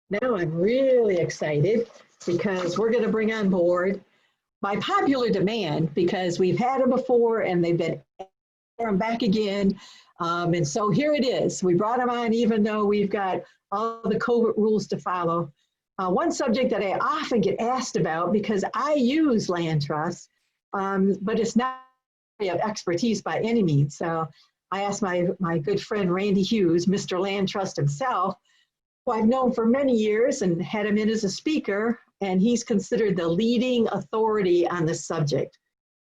Now I'm really excited because we're going to bring on board by popular demand because we've had them before and they've been back again. And so here it is. We brought them on even though we've got all the COVID rules to follow. One subject that I often get asked about because I use land trusts, but it's not of expertise by any means. So I asked my good friend Randy Hughs, Mr. Land Trust himself, who I've known for many years and had him in as a speaker, and he's considered the leading authority on this subject.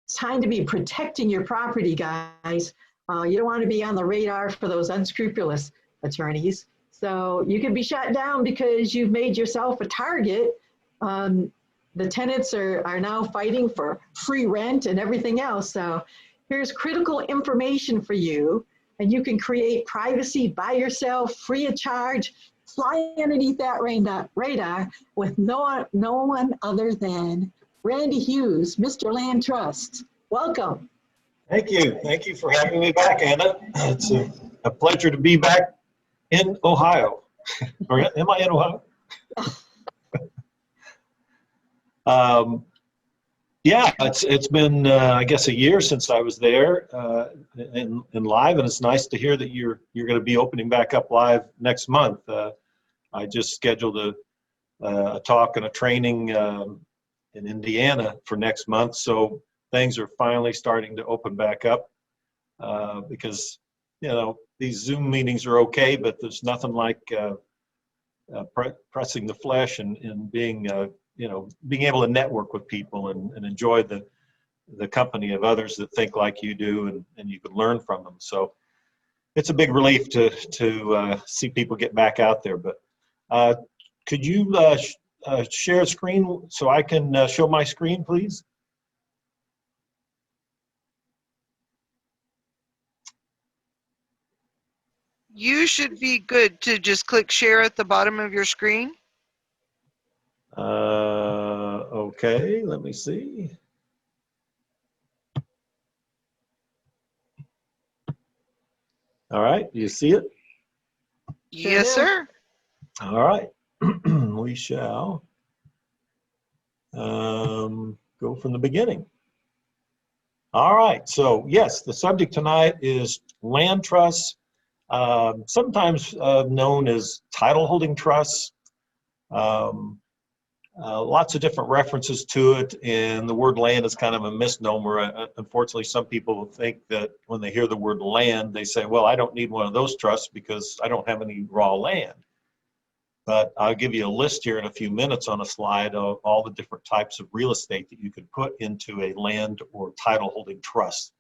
It's time to be protecting your property, guys. You don't want to be on the radar for those unscrupulous attorneys. So you can be shut down because you've made yourself a target. The tenants are now fighting for free rent and everything else. So here's critical information for you, and you can create privacy by yourself, free of charge, fly underneath that radar with no one other than Randy Hughs, Mr. Land Trust. Welcome. Thank you. Thank you for having me back, Anna. It's a pleasure to be back in Ohio. Or am I in Ohio? Yeah, it's been I guess a year since I was there in live, and it's nice to hear that you're going to be opening back up live next month. I just scheduled a talk and a training in Indiana for next month, so things are finally starting to open back up because these Zoom meetings are okay, but there's nothing like pressing the flesh and being being able to network with people and enjoy the company of others that think like you do, and you can learn from them. So it's a big relief to see people get back out there. But could you share a screen so I can show my screen, please? You should be good to just click share at the bottom of your screen. Okay, let me see. All right, you see it? Yes, sir. All right, we shall go from the beginning. All right, so yes, the subject tonight is land trusts, sometimes known as title holding trusts. Lots of different references to it, and the word land is kind of a misnomer. Unfortunately, some people think that when they hear the word land, they say, well, I don't need one of those trusts because I don't have any raw land. But I'll give you a list here in a few minutes on a slide of all the different types of real estate that you could put into a land or title holding trust.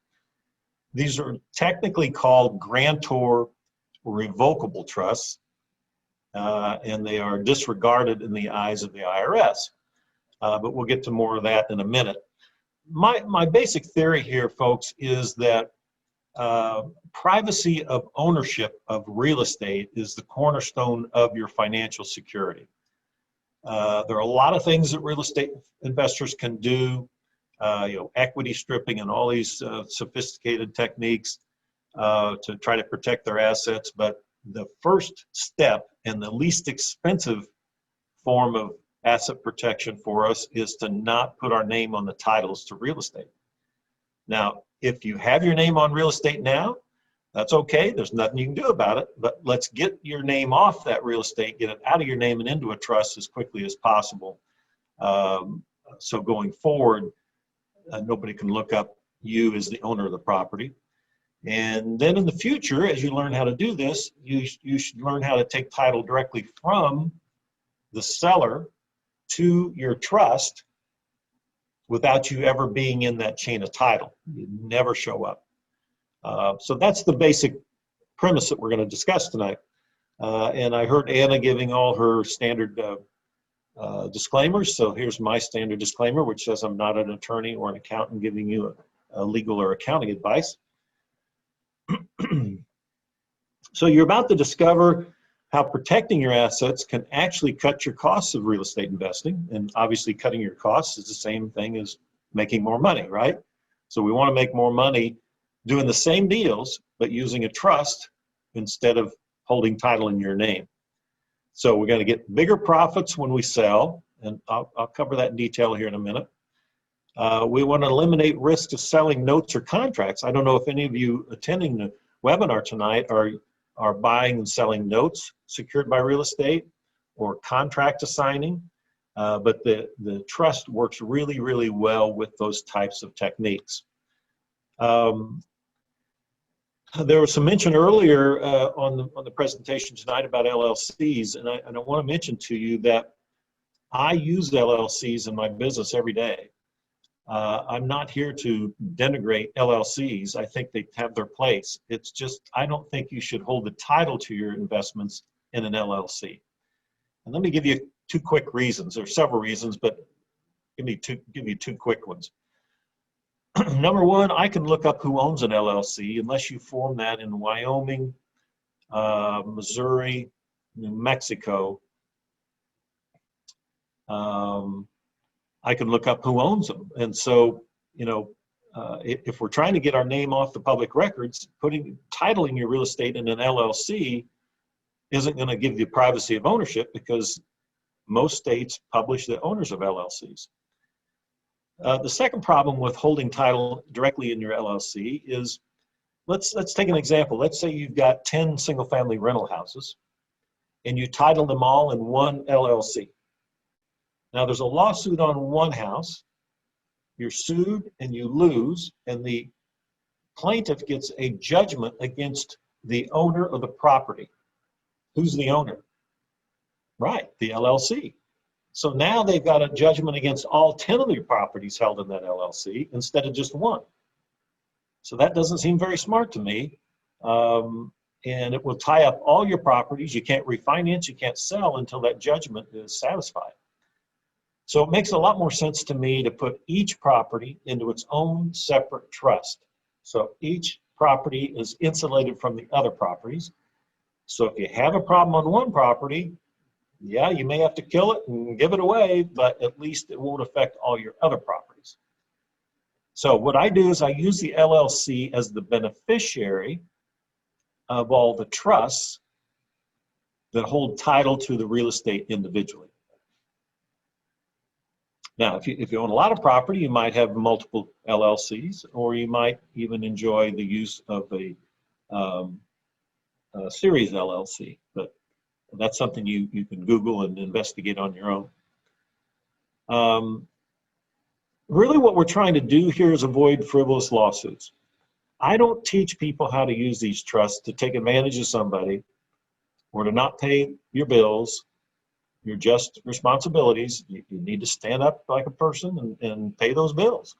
These are technically called grantor revocable trusts. And they are disregarded in the eyes of the IRS. But we'll get to more of that in a minute. My basic theory here, folks, is that privacy of ownership of real estate is the cornerstone of your financial security. There are a lot of things that real estate investors can do, equity stripping and all these sophisticated techniques to try to protect their assets. But the first step and the least expensive form of asset protection for us is to not put our name on the titles to real estate. Now, if you have your name on real estate now, that's okay. There's nothing you can do about it, but let's get your name off that real estate, get it out of your name and into a trust as quickly as possible. So going forward, nobody can look up you as the owner of the property. And then in the future, as you learn how to do this, you should learn how to take title directly from the seller to your trust without you ever being in that chain of title. You never show up. So that's the basic premise that we're going to discuss tonight. And I heard Anna giving all her standard disclaimers. So here's my standard disclaimer, which says I'm not an attorney or an accountant giving you a legal or accounting advice. So you're about to discover how protecting your assets can actually cut your costs of real estate investing. And obviously cutting your costs is the same thing as making more money, right? So we want to make more money doing the same deals, but using a trust instead of holding title in your name. So we're going to get bigger profits when we sell, and I'll cover that in detail here in a minute. We want to eliminate risk of selling notes or contracts. I don't know if any of you attending the webinar tonight are buying and selling notes secured by real estate or contract assigning, but the trust works really, really well with those types of techniques. There was some mention earlier on the presentation tonight about LLCs, and I want to mention to you that I use LLCs in my business every day. I'm not here to denigrate LLCs. I think they have their place. It's just, I don't think you should hold the title to your investments in an LLC. And let me give you two quick reasons. There are several reasons, but give you two quick ones. Number one, I can look up who owns an LLC unless you form that in Wyoming, Missouri, New Mexico. I can look up who owns them. And so, you know, if we're trying to get our name off the public records, titling your real estate in an LLC isn't going to give you privacy of ownership, because most states publish the owners of LLCs. The second problem with holding title directly in your LLC is, let's take an example. Let's say you've got 10 single-family rental houses, and you title them all in one LLC. Now, there's a lawsuit on one house. You're sued and you lose, and the plaintiff gets a judgment against the owner of the property. Who's the owner? Right, the LLC. So now they've got a judgment against all 10 of the properties held in that LLC instead of just one. So that doesn't seem very smart to me. And it will tie up all your properties. You can't refinance, you can't sell until that judgment is satisfied. So it makes a lot more sense to me to put each property into its own separate trust. So each property is insulated from the other properties. So if you have a problem on one property, yeah, you may have to kill it and give it away, but at least it won't affect all your other properties. So what I do is I use the LLC as the beneficiary of all the trusts that hold title to the real estate individually. Now, if you own a lot of property, you might have multiple LLCs, or you might even enjoy the use of a series LLC. But that's something you can Google and investigate on your own. Really what we're trying to do here is avoid frivolous lawsuits. I don't teach people how to use these trusts to take advantage of somebody or to not pay your bills, your just responsibilities. You need to stand up like a person and pay those bills.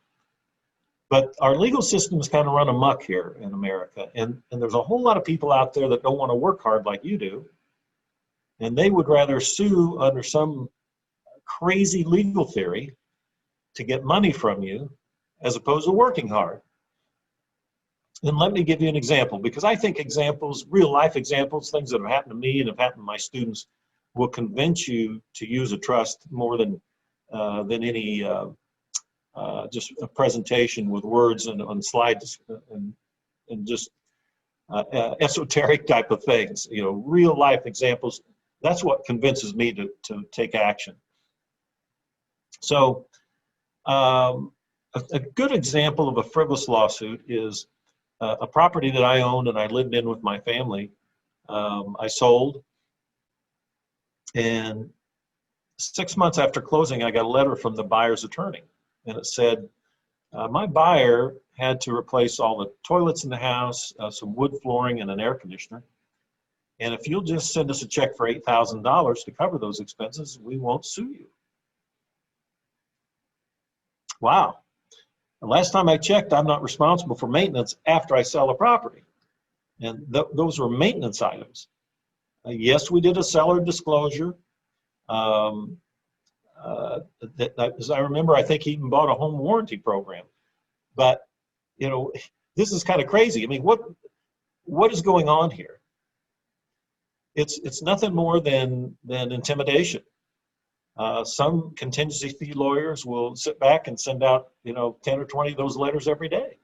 But our legal system is kind of run amok here in America. And there's a whole lot of people out there that don't want to work hard like you do. And they would rather sue under some crazy legal theory to get money from you as opposed to working hard. And let me give you an example, because I think examples, real life examples, things that have happened to me and have happened to my students, will convince you to use a trust more than any just a presentation with words and on slides and just esoteric type of things. You know, real life examples. That's what convinces me to take action. So a good example of a frivolous lawsuit is a property that I owned and I lived in with my family. I sold, and 6 months after closing, I got a letter from the buyer's attorney, and it said, my buyer had to replace all the toilets in the house, some wood flooring, and an air conditioner. And if you'll just send us a check for $8,000 to cover those expenses, we won't sue you. Wow. The last time I checked, I'm not responsible for maintenance after I sell a property. And those were maintenance items. Yes, we did a seller disclosure. As I remember, I think he even bought a home warranty program. But, you know, this is kind of crazy. I mean, what is going on here? It's nothing more than intimidation. Some contingency fee lawyers will sit back and send out, 10 or 20 of those letters every day.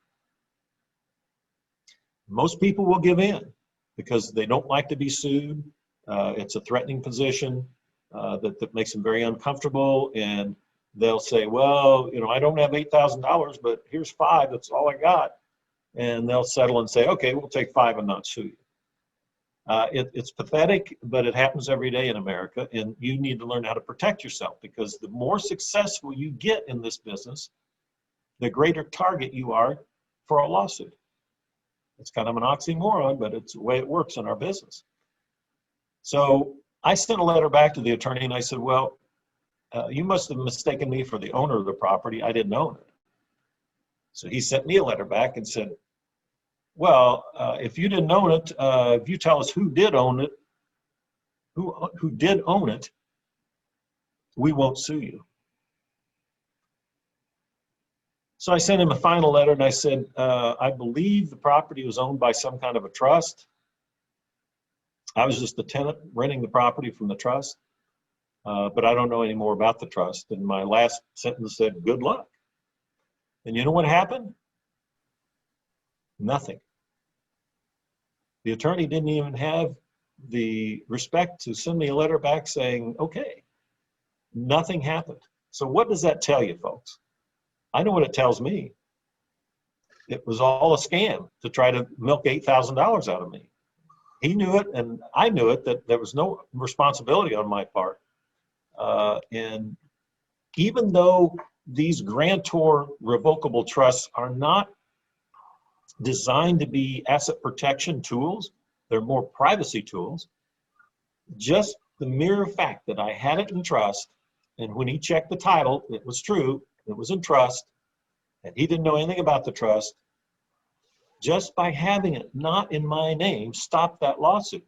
Most people will give in because they don't like to be sued. It's a threatening position that makes them very uncomfortable, and they'll say, well, you know, I don't have $8,000, but here's 5, that's all I got. And they'll settle and say, okay, we'll take 5 and not sue you. It's pathetic, but it happens every day in America, and you need to learn how to protect yourself, because the more successful you get in this business, the greater target you are for a lawsuit. It's kind of an oxymoron, but it's the way it works in our business. So I sent a letter back to the attorney, and I said, well, you must have mistaken me for the owner of the property. I didn't own it. So he sent me a letter back and said, well, if you didn't own it, if you tell us who did own it, who did own it, we won't sue you. So I sent him a final letter, and I said, I believe the property was owned by some kind of a trust. I was just the tenant renting the property from the trust, but I don't know any more about the trust. And my last sentence said, good luck. And you know what happened? Nothing. The attorney didn't even have the respect to send me a letter back saying, okay, nothing happened. So what does that tell you, folks? I know what it tells me. It was all a scam to try to milk $8,000 out of me. He knew it, and I knew it, that there was no responsibility on my part. And even though these grantor revocable trusts are not designed to be asset protection tools, they're more privacy tools, just the mere fact that I had it in trust, and when he checked the title, it was true, it was in trust, and he didn't know anything about the trust, just by having it not in my name stopped that lawsuit.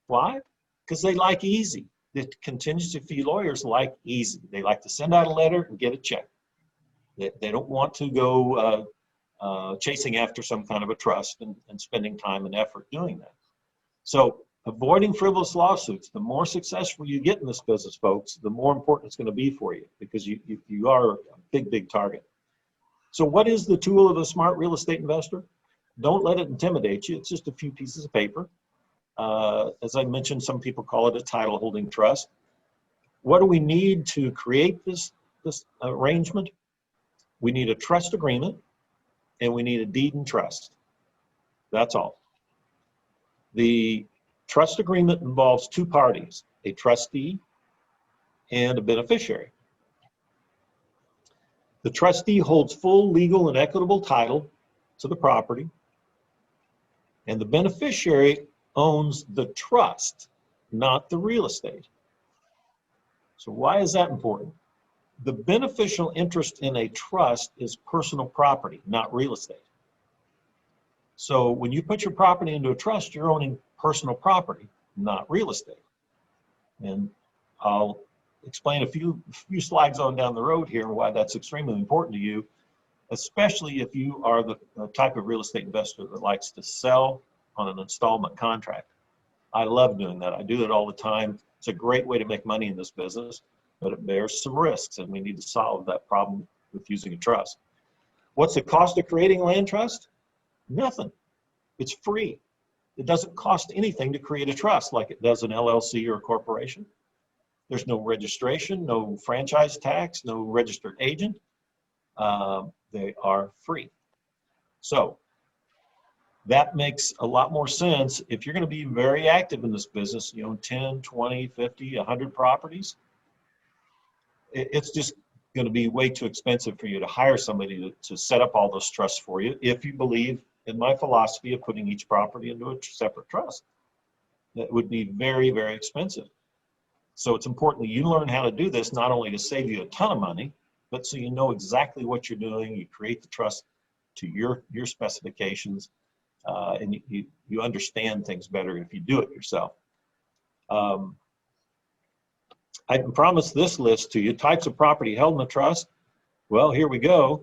Why? Because they like easy. The contingency fee lawyers like easy. They like to send out a letter and get a check. They don't want to go chasing after some kind of a trust and spending time and effort doing that. So avoiding frivolous lawsuits, the more successful you get in this business, folks, the more important it's going to be for you, because you are a big, big target. So what is the tool of a smart real estate investor? Don't let it intimidate you. It's just a few pieces of paper. As I mentioned, some people call it a title holding trust. What do we need to create this arrangement? We need a trust agreement, and we need a deed and trust. That's all. The trust agreement involves 2 parties, a trustee and a beneficiary. The trustee holds full legal and equitable title to the property, and the beneficiary owns the trust, not the real estate. So why is that important? The beneficial interest in a trust is personal property, not real estate. So when you put your property into a trust, you're owning personal property, not real estate. And I'll explain a few slides on down the road here why that's extremely important to you, especially if you are the type of real estate investor that likes to sell on an installment contract. I love doing that. I do it all the time. It's a great way to make money in this business, but it bears some risks, and we need to solve that problem with using a trust. What's the cost of creating a land trust? Nothing. It's free. It doesn't cost anything to create a trust like it does an LLC or a corporation. There's no registration, no franchise tax, no registered agent. They are free. So that makes a lot more sense if you're going to be very active in this business, you own 10, 20, 50, 100 properties. It's just going to be way too expensive for you to hire somebody to set up all those trusts for you if you believe in my philosophy of putting each property into a separate trust. That would be very, very expensive. So it's important that you learn how to do this, not only to save you a ton of money, but so you know exactly what you're doing. You create the trust to your specifications, and you understand things better if you do it yourself. I can promise this list to you. Types of property held in a trust. Well, here we go.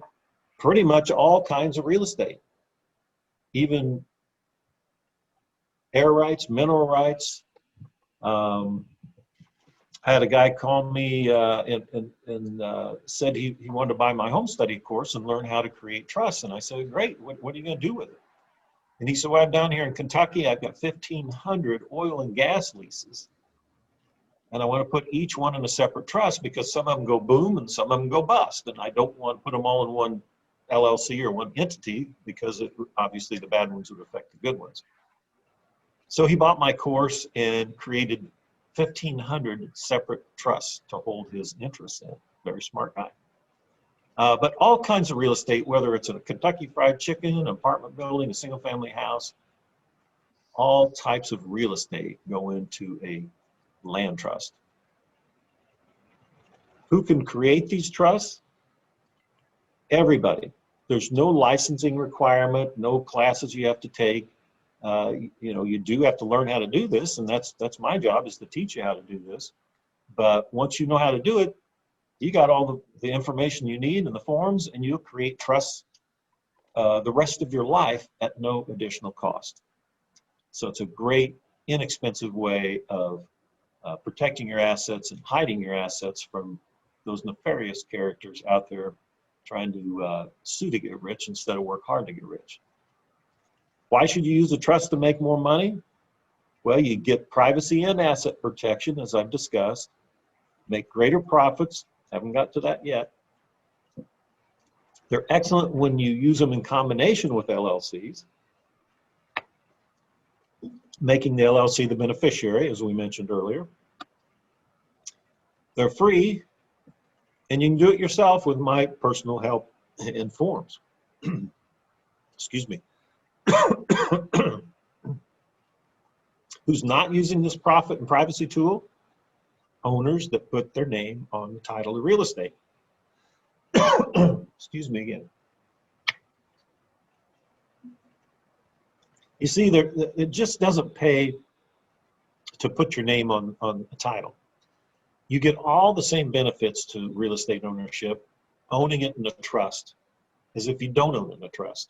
Pretty much all kinds of real estate, even air rights, mineral rights. I had a guy call me and said he wanted to buy my home study course and learn how to create trusts. And I said, great, what are you going to do with it? And he said, well, I'm down here in Kentucky. I've got 1,500 oil and gas leases And I want to put each one in a separate trust because some of them go boom and some of them go bust. And I don't want to put them all in one LLC or one entity because obviously the bad ones would affect the good ones. So he bought my course and created 1,500 separate trusts to hold his interests in. Very smart guy. But all kinds of real estate, whether it's a Kentucky Fried Chicken, an apartment building, a single family house, all types of real estate go into a land trust. Who can create these trusts? Everybody. There's no licensing requirement, no classes you have to take. You do have to learn how to do this, and that's my job, is to teach you how to do this. But once you know how to do it, you got all the information you need and the forms, and you'll create trusts the rest of your life at no additional cost. So it's a great, inexpensive way of protecting your assets and hiding your assets from those nefarious characters out there trying to sue to get rich instead of work hard to get rich. Why should you use a trust to make more money? Well, you get privacy and asset protection, as I've discussed, make greater profits. Haven't got to that yet. They're excellent when you use them in combination with LLCs, making the LLC the beneficiary, as we mentioned earlier. They're free, and you can do it yourself with my personal help and forms. Excuse me. Who's not using this profit and privacy tool? Owners that put their name on the title of real estate. Excuse me again. You see, it just doesn't pay to put your name on a title. You get all the same benefits to real estate ownership, owning it in a trust, as if you don't own it in a trust.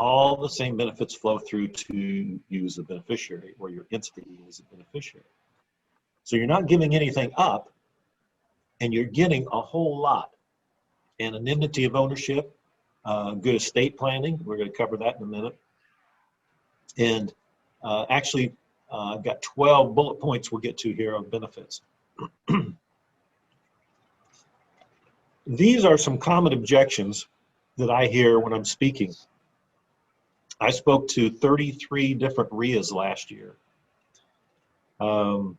All the same benefits flow through to you as a beneficiary, or your entity as a beneficiary. So you're not giving anything up, and you're getting a whole lot. Anonymity of ownership, good estate planning, we're going to cover that in a minute. And actually, I've got 12 bullet points we'll get to here of benefits. These are some common objections that I hear when I'm speaking. I spoke to 33 different RIAs last year. And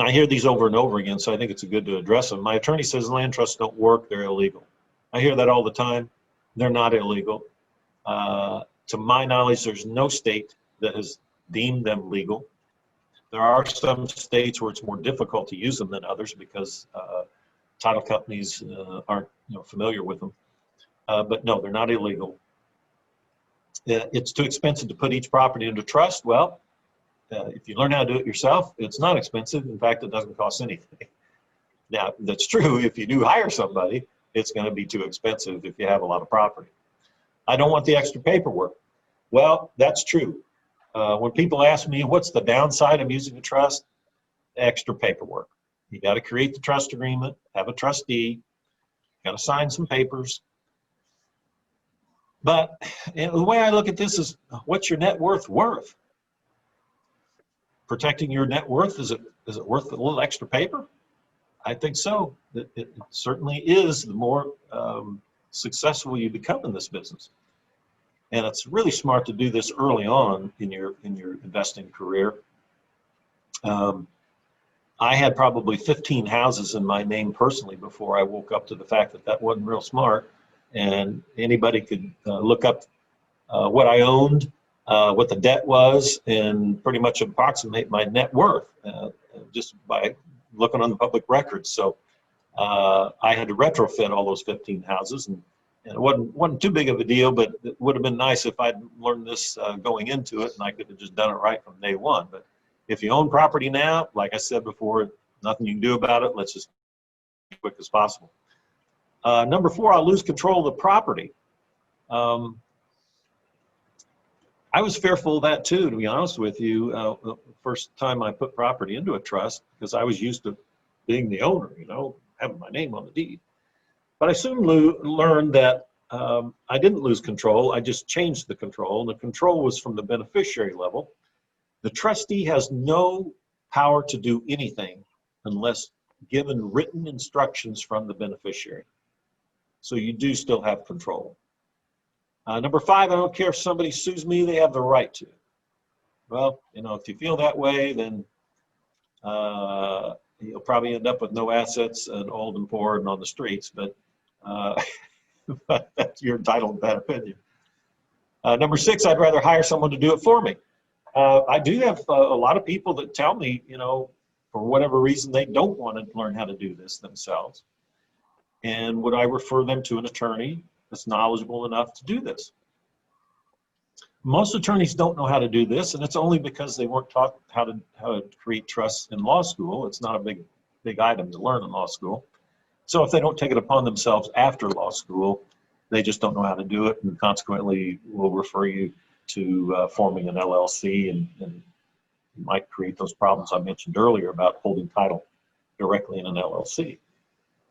I hear these over and over again, so I think it's good to address them. My attorney says land trusts don't work, they're illegal. I hear that all the time. They're not illegal. To my knowledge, there's no state that has deemed them legal. There are some states where it's more difficult to use them than others because title companies aren't familiar with them. But no, they're not illegal. It's too expensive to put each property into trust. Well, if you learn how to do it yourself, it's not expensive. In fact, it doesn't cost anything. Now, that's true. If you do hire somebody, it's going to be too expensive if you have a lot of property. I don't want the extra paperwork. Well, that's true. When people ask me, what's the downside of using a trust? Extra paperwork. You got to create the trust agreement, have a trustee, got to sign some papers. But the way I look at this is, what's your net worth worth? Protecting your net worth, is it worth a little extra paper? I think so. It certainly is the more successful you become in this business. And it's really smart to do this early on in your investing career. I had probably 15 houses in my name personally before I woke up to the fact that that wasn't real smart. And anybody could look up what I owned, what the debt was, and pretty much approximate my net worth just by looking on the public records. So I had to retrofit all those 15 houses, and it wasn't too big of a deal, but it would have been nice if I'd learned this going into it, and I could have just done it right from day one. But if you own property now, like I said before, nothing you can do about it. Let's just be as quick as possible. Number 4, I'll lose control of the property. I was fearful of that too, to be honest with you. The first time I put property into a trust, because I was used to being the owner, having my name on the deed. But I soon learned that I didn't lose control. I just changed the control. And the control was from the beneficiary level. The trustee has no power to do anything unless given written instructions from the beneficiary. So you do still have control. Number 5, I don't care if somebody sues me, they have the right to. Well, you know, if you feel that way, then you'll probably end up with no assets and old and poor and on the streets, but you're entitled to that opinion. Number 6, I'd rather hire someone to do it for me. I do have a lot of people that tell me, you know, for whatever reason, they don't want to learn how to do this themselves. And would I refer them to an attorney that's knowledgeable enough to do this? Most attorneys don't know how to do this, and it's only because they weren't taught how to create trusts in law school. It's not a big item to learn in law school. So if they don't take it upon themselves after law school, they just don't know how to do it, and consequently will refer you to forming an LLC, and you might create those problems I mentioned earlier about holding title directly in an LLC.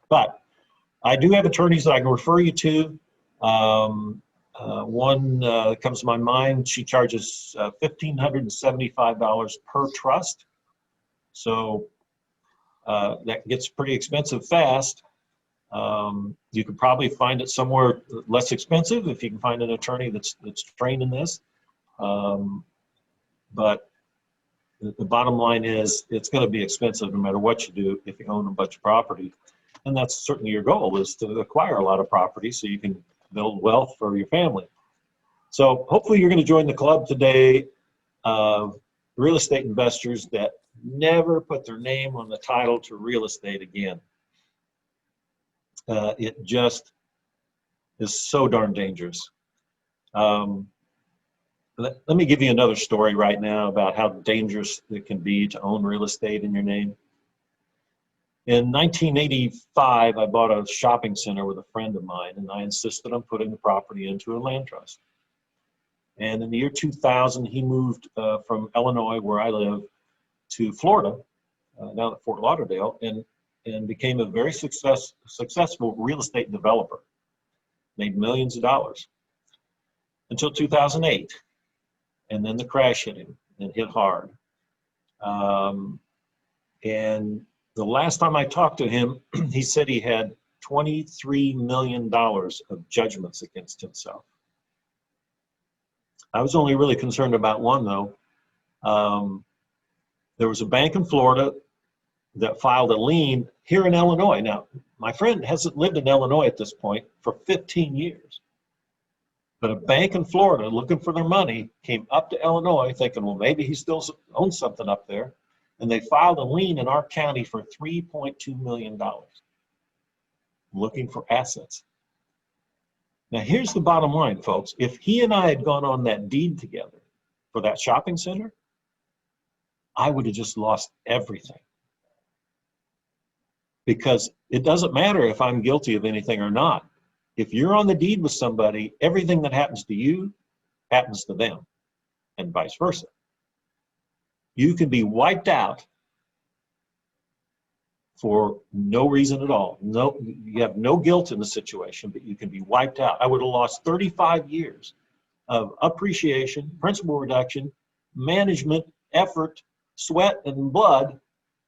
But I do have attorneys that I can refer you to. One comes to my mind. She charges $1,575 per trust. So that gets pretty expensive fast. You could probably find it somewhere less expensive if you can find an attorney that's trained in this. But the bottom line is it's going to be expensive no matter what you do if you own a bunch of property. And that's certainly your goal, is to acquire a lot of property so you can build wealth for your family. So hopefully you're going to join the club today of real estate investors that never put their name on the title to real estate again. It just is so darn dangerous. Let me give you another story right now about how dangerous it can be to own real estate in your name. In 1985, I bought a shopping center with a friend of mine, and I insisted on putting the property into a land trust. And in the year 2000, he moved from Illinois, where I live, to Florida, down at Fort Lauderdale, and became a very successful real estate developer. Made millions of dollars until 2008. And then the crash hit him, and hit hard. And the last time I talked to him, he said he had $23 million of judgments against himself. I was only really concerned about one, though. There was a bank in Florida that filed a lien here in Illinois. Now, my friend hasn't lived in Illinois at this point for 15 years. But a bank in Florida looking for their money came up to Illinois thinking, well, maybe he still owns something up there. And they filed a lien in our county for $3.2 million, looking for assets. Now, here's the bottom line, folks. If he and I had gone on that deed together for that shopping center, I would have just lost everything. Because it doesn't matter if I'm guilty of anything or not. If you're on the deed with somebody, everything that happens to you happens to them, and vice versa. You can be wiped out for no reason at all. No, you have no guilt in the situation, but you can be wiped out. I would have lost 35 years of appreciation, principal reduction, management, effort, sweat, and blood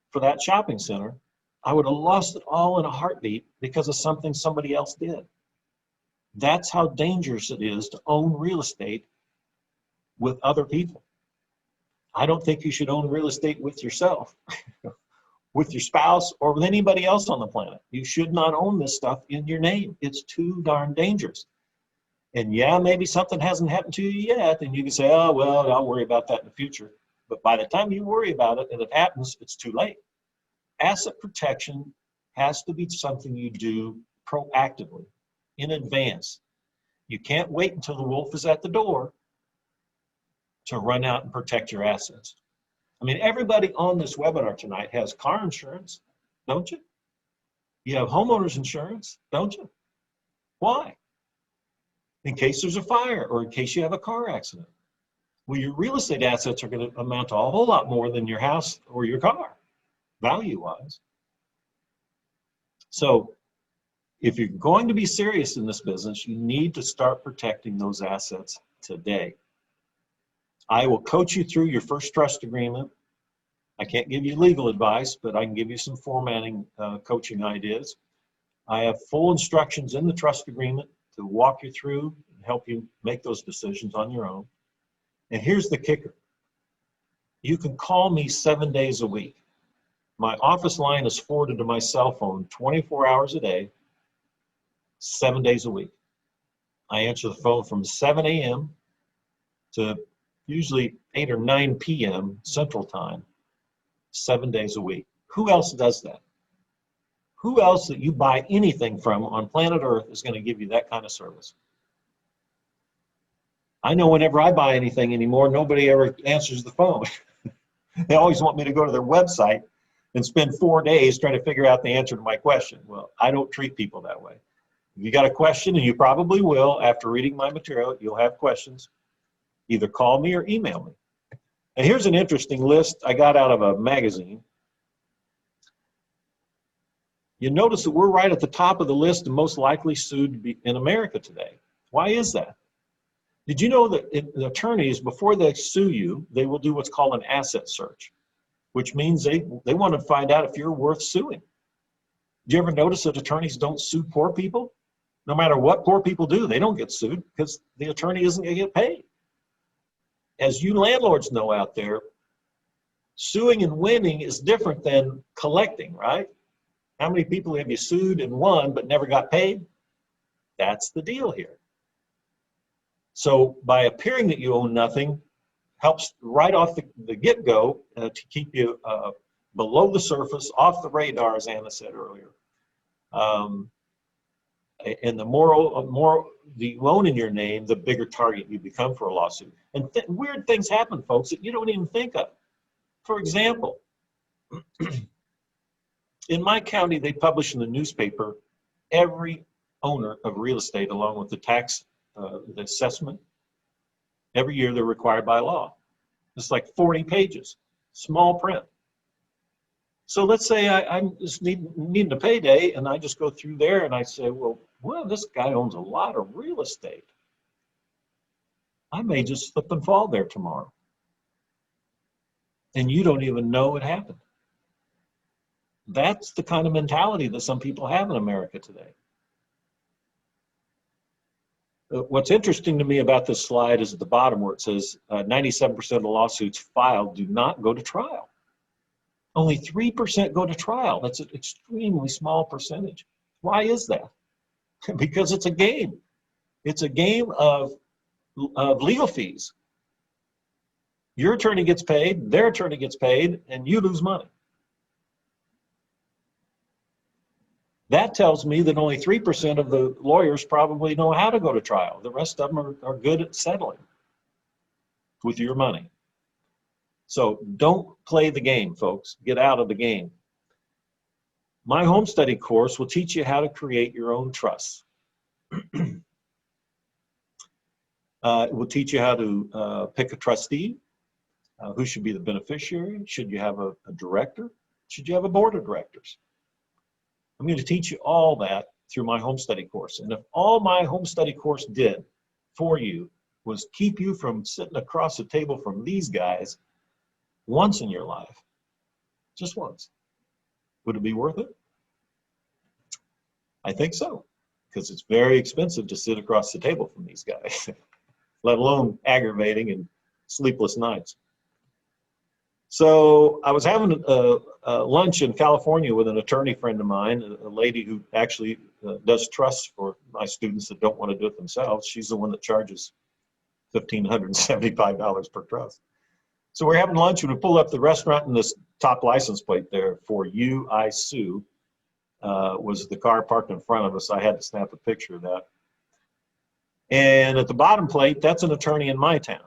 for that shopping center. I would have lost it all in a heartbeat because of something somebody else did. That's how dangerous it is to own real estate with other people. I don't think you should own real estate with yourself, with your spouse, or with anybody else on the planet. You should not own this stuff in your name. It's too darn dangerous. And yeah, maybe something hasn't happened to you yet, and you can say, oh, well, I'll worry about that in the future. But by the time you worry about it and it happens, it's too late. Asset protection has to be something you do proactively, in advance. You can't wait until the wolf is at the door to run out and protect your assets. I mean, everybody on this webinar tonight has car insurance, don't you? You have homeowners insurance, don't you? Why? In case there's a fire or in case you have a car accident. Well, your real estate assets are going to amount to a whole lot more than your house or your car, value-wise. So if you're going to be serious in this business, you need to start protecting those assets today. I will coach you through your first trust agreement. I can't give you legal advice, but I can give you some formatting coaching ideas. I have full instructions in the trust agreement to walk you through and help you make those decisions on your own. And here's the kicker. You can call me 7 days a week. My office line is forwarded to my cell phone 24 hours a day, 7 days a week. I answer the phone from 7 a.m. to usually 8 or 9 p.m. Central Time, 7 days a week. Who else does that? Who else that you buy anything from on planet Earth is going to give you that kind of service? I know whenever I buy anything anymore, nobody ever answers the phone. They always want me to go to their website and spend 4 days trying to figure out the answer to my question. Well, I don't treat people that way. If you got a question, and you probably will after reading my material, you'll have questions, either call me or email me. And here's an interesting list I got out of a magazine. You notice that we're right at the top of the list of most likely sued to be in America today. Why is that? Did you know that the attorneys, before they sue you, they will do what's called an asset search, which means they want to find out if you're worth suing. Do you ever notice that attorneys don't sue poor people? No matter what poor people do, they don't get sued because the attorney isn't going to get paid. As you landlords know out there, suing and winning is different than collecting, right? How many people have you sued and won but never got paid? That's the deal here. So by appearing that you own nothing helps right off the get-go to keep you below the surface, off the radar, as Anna said earlier. And the more you own in your name, the bigger target you become for a lawsuit. And weird things happen, folks, that you don't even think of. For example, in my county, they publish in the newspaper every owner of real estate, along with the tax, the assessment. Every year they're required by law. It's like 40 pages, small print. So let's say I'm just needing a payday, and I just go through there and I say, well, this guy owns a lot of real estate. I may just slip and fall there tomorrow. And you don't even know it happened. That's the kind of mentality that some people have in America today. What's interesting to me about this slide is at the bottom where it says 97% of the lawsuits filed do not go to trial. Only 3% go to trial. That's an extremely small percentage. Why is that? Because it's a game. It's a game of legal fees. Your attorney gets paid, their attorney gets paid, and you lose money. That tells me that only 3% of the lawyers probably know how to go to trial. The rest of them are good at settling with your money. So don't play the game, folks. Get out of the game. My home study course will teach you how to create your own trusts. It will teach you how to pick a trustee, who should be the beneficiary, should you have a director, should you have a board of directors. I'm going to teach you all that through my home study course. And if all my home study course did for you was keep you from sitting across the table from these guys once in your life, just once, would it be worth it? I think so, because it's very expensive to sit across the table from these guys, let alone aggravating and sleepless nights. So I was having a lunch in California with an attorney friend of mine, a lady who actually does trusts for my students that don't want to do it themselves. She's the one that charges $1,575 per trust. So we're having lunch and we pull up the restaurant, and this top license plate there for You, I Sue was the car parked in front of us. I had to snap a picture of that. And at the bottom plate, that's an attorney in my town.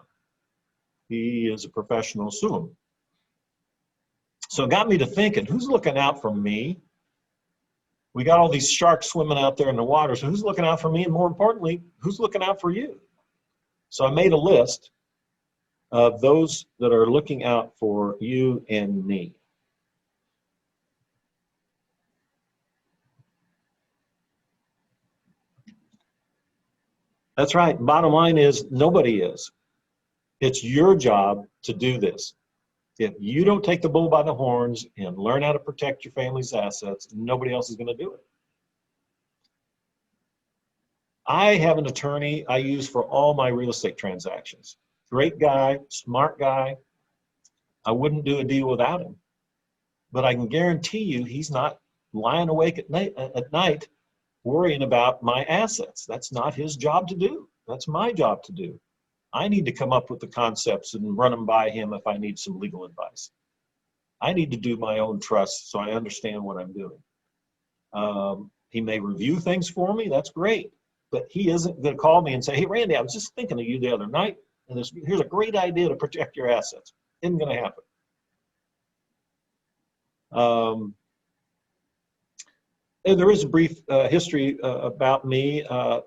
He is a professional suum. So it got me to thinking, who's looking out for me? We got all these sharks swimming out there in the water, so who's looking out for me? And more importantly, who's looking out for you? So I made a list of those that are looking out for you and me. That's right. Bottom line is nobody is. It's your job to do this. If you don't take the bull by the horns and learn how to protect your family's assets, nobody else is going to do it. I have an attorney I use for all my real estate transactions. Great guy, smart guy. I wouldn't do a deal without him. But I can guarantee you he's not lying awake at night worrying about my assets. That's not his job to do. That's my job to do. I need to come up with the concepts and run them by him if I need some legal advice. I need to do my own trust so I understand what I'm doing. He may review things for me, that's great, but he isn't going to call me and say, hey, Randy, I was just thinking of you the other night, and here's a great idea to protect your assets. Isn't going to happen. And there is a brief history about me. I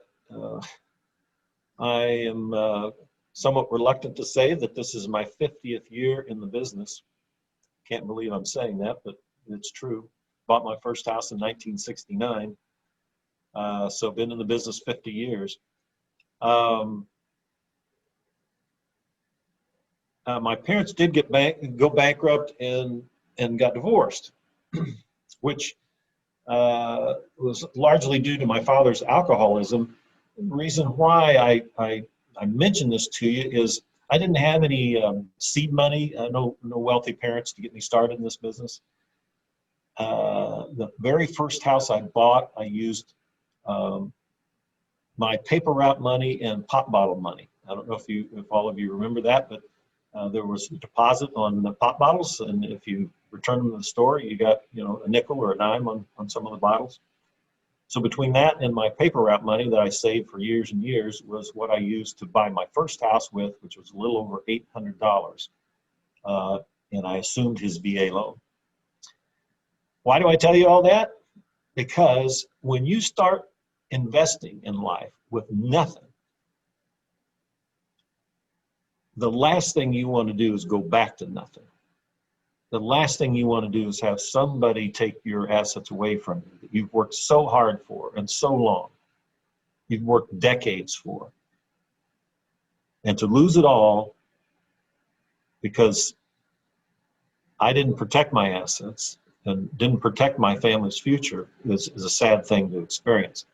am somewhat reluctant to say that this is my 50th year in the business. Can't believe I'm saying that, but it's true. Bought my first house in 1969. So been in the business 50 years. My parents did go bankrupt and got divorced, which was largely due to my father's alcoholism. The reason why I mention this to you is I didn't have any seed money, no wealthy parents to get me started in this business. The very first house I bought, I used my paper route money and pop bottle money. I don't know if all of you remember that, but there was a deposit on the pop bottles, and if you return them to the store, you got a nickel or a dime on some of the bottles. So between that and my paper route money that I saved for years and years was what I used to buy my first house with, which was a little over $800. And I assumed his VA loan. Why do I tell you all that? Because when you start investing in life with nothing, the last thing you want to do is go back to nothing. The last thing you want to do is have somebody take your assets away from you that you've worked so hard for and so long. You've worked decades for. And to lose it all because I didn't protect my assets and didn't protect my family's future is a sad thing to experience.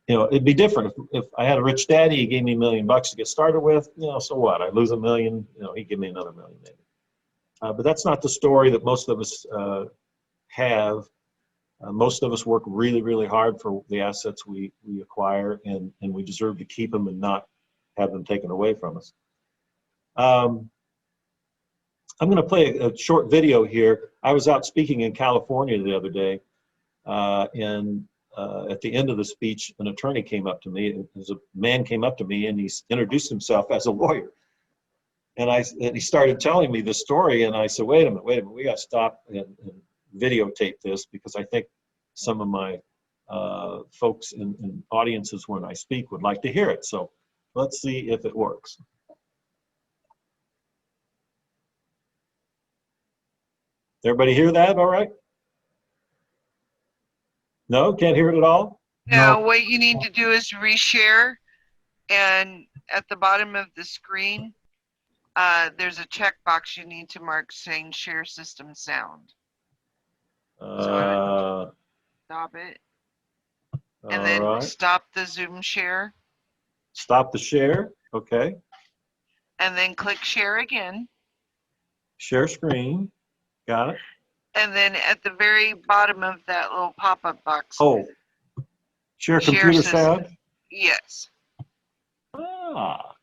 It'd be different if I had a rich daddy, he gave me $1 million to get started with, so what? I lose $1 million, he'd give me another $1 million maybe. But that's not the story that most of us have. Most of us work really, really hard for the assets we acquire, and we deserve to keep them and not have them taken away from us. I'm going to play a short video here. I was out speaking in California the other day, and at the end of the speech, an attorney came up to me. A man came up to me, and he introduced himself as a lawyer. And he started telling me the story, and I said, wait a minute, we got to stop and videotape this, because I think some of my folks in audiences when I speak would like to hear it. So let's see if it works. Everybody hear that all right? No, can't hear it at all? No, what you need to do is reshare, and at the bottom of the screen, there's a checkbox you need to mark saying share system sound. So I would stop it. And then stop the Zoom share. Stop the share, okay. And then click share again. Share screen, got it. And then at the very bottom of that little pop-up box. Oh, share computer sound? Yes. Ah,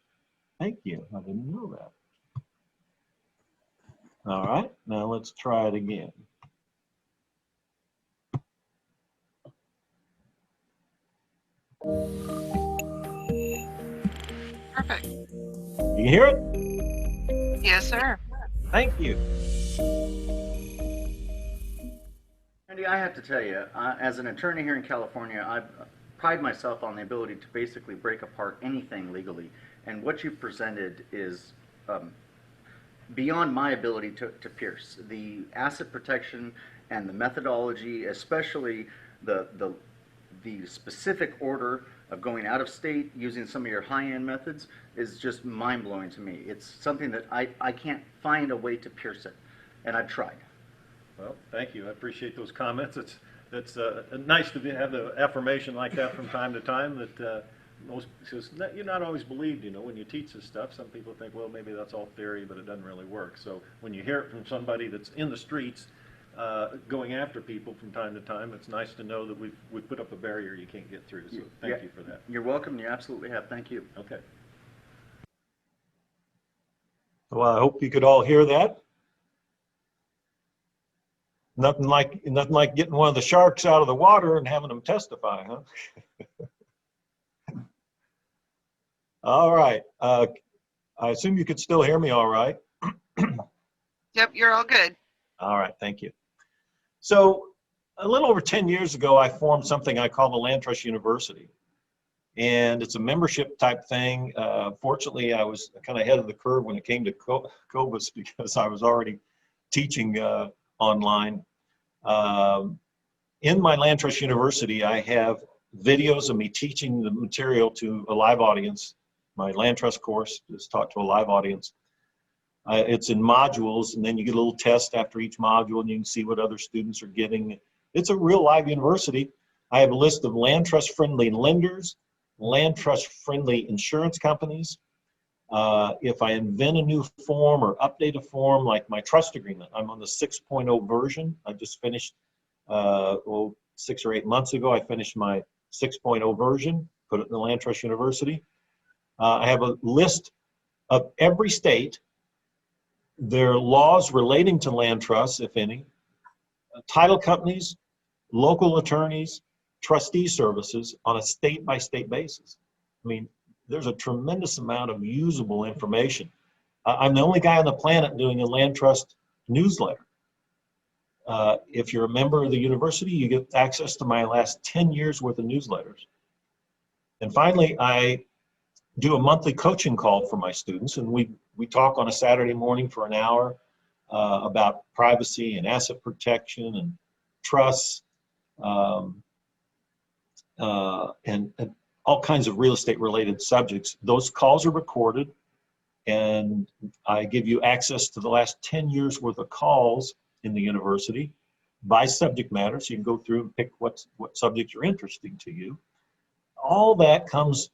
thank you, I didn't know that. All right, now let's try it again. Perfect. You can hear it? Yes, sir. Thank you. Andy, I have to tell you, as an attorney here in California, I pride myself on the ability to basically break apart anything legally. And what you've presented is beyond my ability to pierce. The asset protection and the methodology, especially the specific order of going out of state, using some of your high-end methods is just mind-blowing to me. It's something that I can't find a way to pierce it, and I've tried. Well, thank you. I appreciate those comments. It's nice to have the affirmation like that from time to time that most, because you're not always believed, when you teach this stuff. Some people think, well, maybe that's all theory, but it doesn't really work. So when you hear it from somebody that's in the streets going after people from time to time, it's nice to know that we've put up a barrier you can't get through. So thank you for that. You're welcome. You absolutely have. Thank you. Okay. Well, I hope you could all hear that. Nothing like getting one of the sharks out of the water and having them testify, huh? All right. I assume you could still hear me all right. Yep, you're all good. All right, thank you. So a little over 10 years ago, I formed something I call the Land Trust University. And it's a membership type thing. Fortunately, I was kind of ahead of the curve when it came to COVID because I was already teaching online. In my Land Trust University, I have videos of me teaching the material to a live audience. My Land Trust course is taught to a live audience. It's in modules, and then you get a little test after each module, and you can see what other students are getting. It's a real live university. I have a list of land trust friendly lenders, land trust friendly insurance companies. If I invent a new form or update a form, like my trust agreement, I'm on the 6.0 version. I just finished, 6 or 8 months ago, I finished my 6.0 version, put it in the Land Trust University. I have a list of every state, their laws relating to land trusts, if any, title companies, local attorneys, trustee services on a state-by-state basis. I mean, there's a tremendous amount of usable information. I'm the only guy on the planet doing a land trust newsletter. If you're a member of the university, you get access to my last 10 years worth of newsletters. And finally, I do a monthly coaching call for my students, and we talk on a Saturday morning for an hour about privacy and asset protection and trusts and all kinds of real estate related subjects. Those calls are recorded, and I give you access to the last 10 years worth of calls in the university by subject matter, so you can go through and pick what subjects are interesting to you. All that comes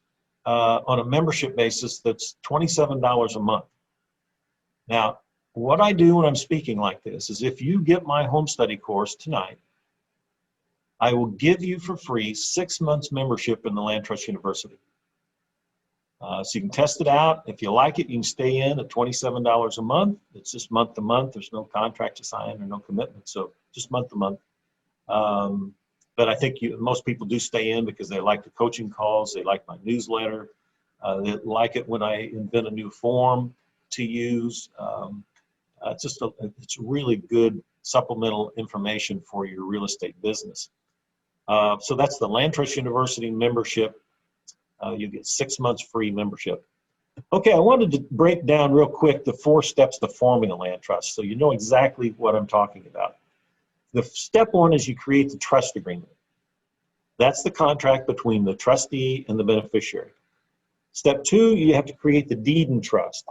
on a membership basis that's $27 a month. Now, what I do when I'm speaking like this is if you get my home study course tonight, I will give you for free 6 months membership in the Land Trust University. So you can test it out. If you like it, you can stay in at $27 a month. It's just month to month. There's no contract to sign or no commitment, so just month to month. But I think most people do stay in because they like the coaching calls, they like my newsletter, they like it when I invent a new form to use. It's really good supplemental information for your real estate business. So that's the Land Trust University membership. You get 6 months free membership. Okay, I wanted to break down real quick the 4 steps to forming a land trust so you know exactly what I'm talking about. The step 1 is you create the trust agreement. That's the contract between the trustee and the beneficiary. Step 2, you have to create the deed and trust.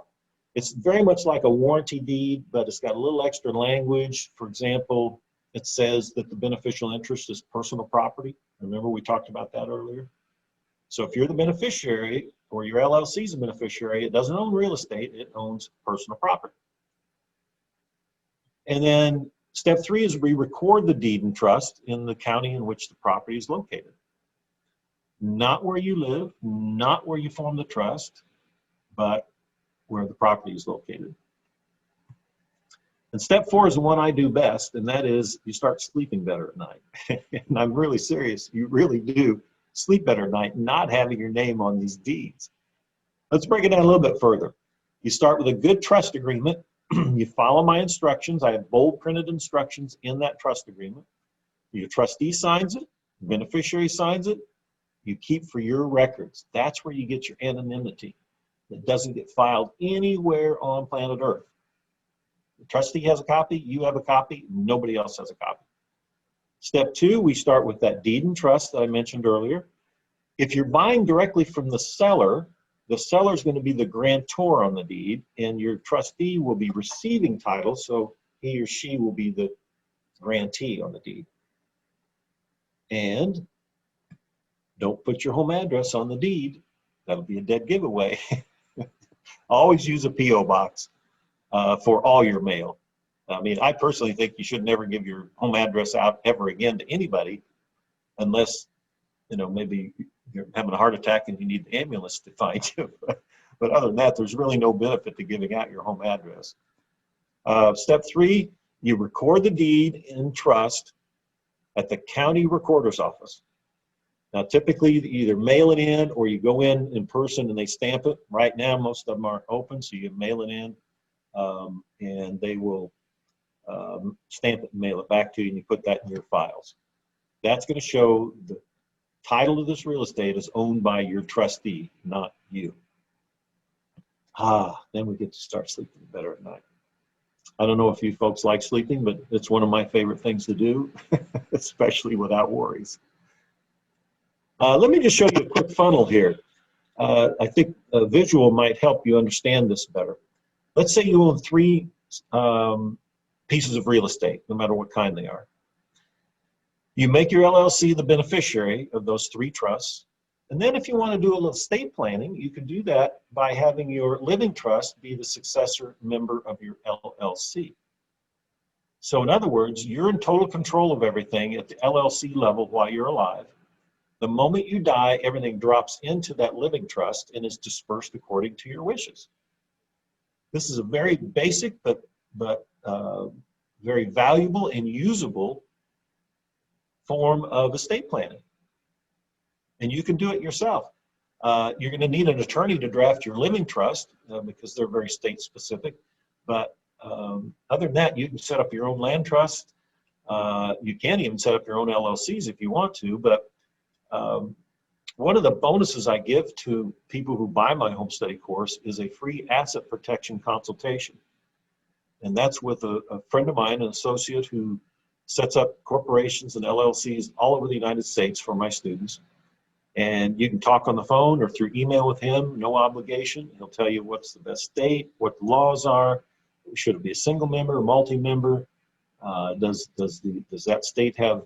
It's very much like a warranty deed, but it's got a little extra language. For example, it says that the beneficial interest is personal property. Remember we talked about that earlier? So if you're the beneficiary or your LLC is a beneficiary, it doesn't own real estate, it owns personal property. And then step 3 is we record the deed and trust in the county in which the property is located. Not where you live, not where you form the trust, but where the property is located. And step 4 is the one I do best, and that is you start sleeping better at night. And I'm really serious, you really do sleep better at night not having your name on these deeds. Let's break it down a little bit further. You start with a good trust agreement. You follow my instructions. I have bold printed instructions in that trust agreement. Your trustee signs it, beneficiary signs it, you keep for your records. That's where you get your anonymity. It doesn't get filed anywhere on planet Earth. The trustee has a copy, you have a copy, nobody else has a copy. Step 2, we start with that deed and trust that I mentioned earlier. If you're buying directly from the seller is going to be the grantor on the deed, and your trustee will be receiving title, so he or she will be the grantee on the deed. And don't put your home address on the deed. That'll be a dead giveaway. Always use a P.O. box for all your mail. I mean, I personally think you should never give your home address out ever again to anybody unless, you know, maybe you're having a heart attack and you need the ambulance to find you. But other than that, there's really no benefit to giving out your home address. Step 3, you record the deed in trust at the county recorder's office. Now, typically, you either mail it in or you go in person and they stamp it. Right now, most of them aren't open, so you mail it in, and they will stamp it and mail it back to you, and you put that in your files. That's going to show the title of this real estate is owned by your trustee, not you. Then we get to start sleeping better at night. I don't know if you folks like sleeping, but it's one of my favorite things to do, especially without worries. Let me just show you a quick funnel here. I think a visual might help you understand this better. Let's say you own 3 pieces of real estate, no matter what kind they are. You make your LLC the beneficiary of those 3 trusts. And then if you want to do a little estate planning, you can do that by having your living trust be the successor member of your LLC. So in other words, you're in total control of everything at the LLC level while you're alive. The moment you die, everything drops into that living trust and is dispersed according to your wishes. This is a very basic but very valuable and usable form of estate planning. And you can do it yourself. You're going to need an attorney to draft your living trust because they're very state specific. But other than that, you can set up your own land trust. You can even set up your own LLCs if you want to. But one of the bonuses I give to people who buy my home study course is a free asset protection consultation. And that's with a friend of mine, an associate who sets up corporations and LLCs all over the United States for my students. And you can talk on the phone or through email with him, no obligation. He'll tell you what's the best state, what the laws are. Should it be a single member, multi-member? Does that state have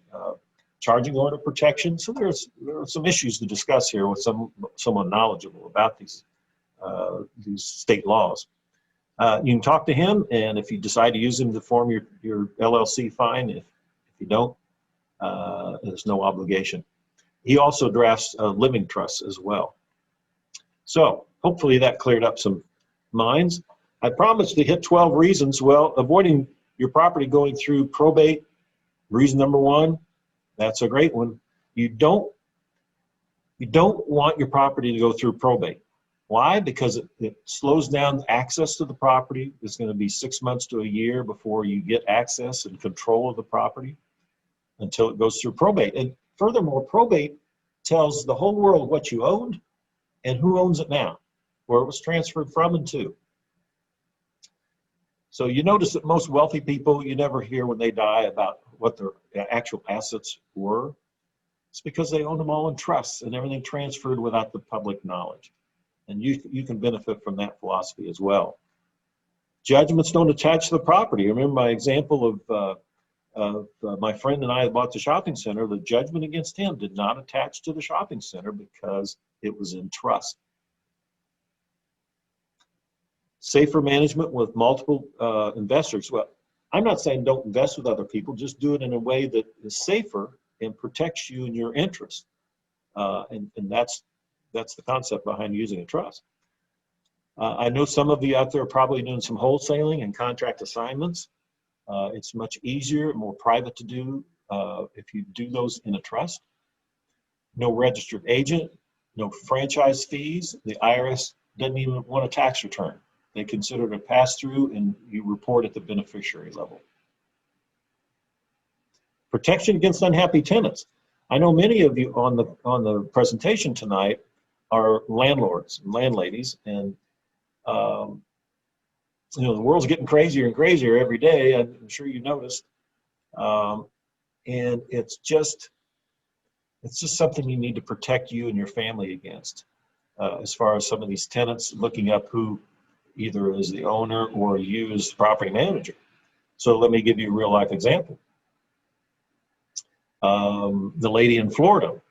charging order protection? So there are some issues to discuss here with someone knowledgeable about these state laws. You can talk to him, and if you decide to use him to form your LLC, fine. If you don't, there's no obligation. He also drafts living trusts as well. So hopefully that cleared up some minds. I promised to hit 12 reasons. Well, avoiding your property going through probate, reason number 1, that's a great one. You don't want your property to go through probate. Why? Because it slows down access to the property. It's going to be 6 months to a year before you get access and control of the property until it goes through probate. And furthermore, probate tells the whole world what you owned and who owns it now, where it was transferred from and to. So you notice that most wealthy people, you never hear when they die about what their actual assets were. It's because they owned them all in trusts and everything transferred without the public knowledge. And you can benefit from that philosophy as well. Judgments don't attach to the property. Remember my example of my friend and I bought the shopping center. The judgment against him did not attach to the shopping center because it was in trust. Safer management with multiple investors. Well, I'm not saying don't invest with other people, just do it in a way that is safer and protects you and your interests. And that's the concept behind using a trust. I know some of you out there are probably doing some wholesaling and contract assignments. It's much easier, more private to do if you do those in a trust. No registered agent, no franchise fees. The IRS doesn't even want a tax return. They consider it a pass-through, and you report at the beneficiary level. Protection against unhappy tenants. I know many of you on the presentation tonight are landlords and landladies, and you know, the world's getting crazier and crazier every day. I'm sure you noticed, and it's just It's just something you need to protect you and your family against. As far as some of these tenants looking up who either is the owner or you as the property manager. So let me give you a real life example. The lady in Florida,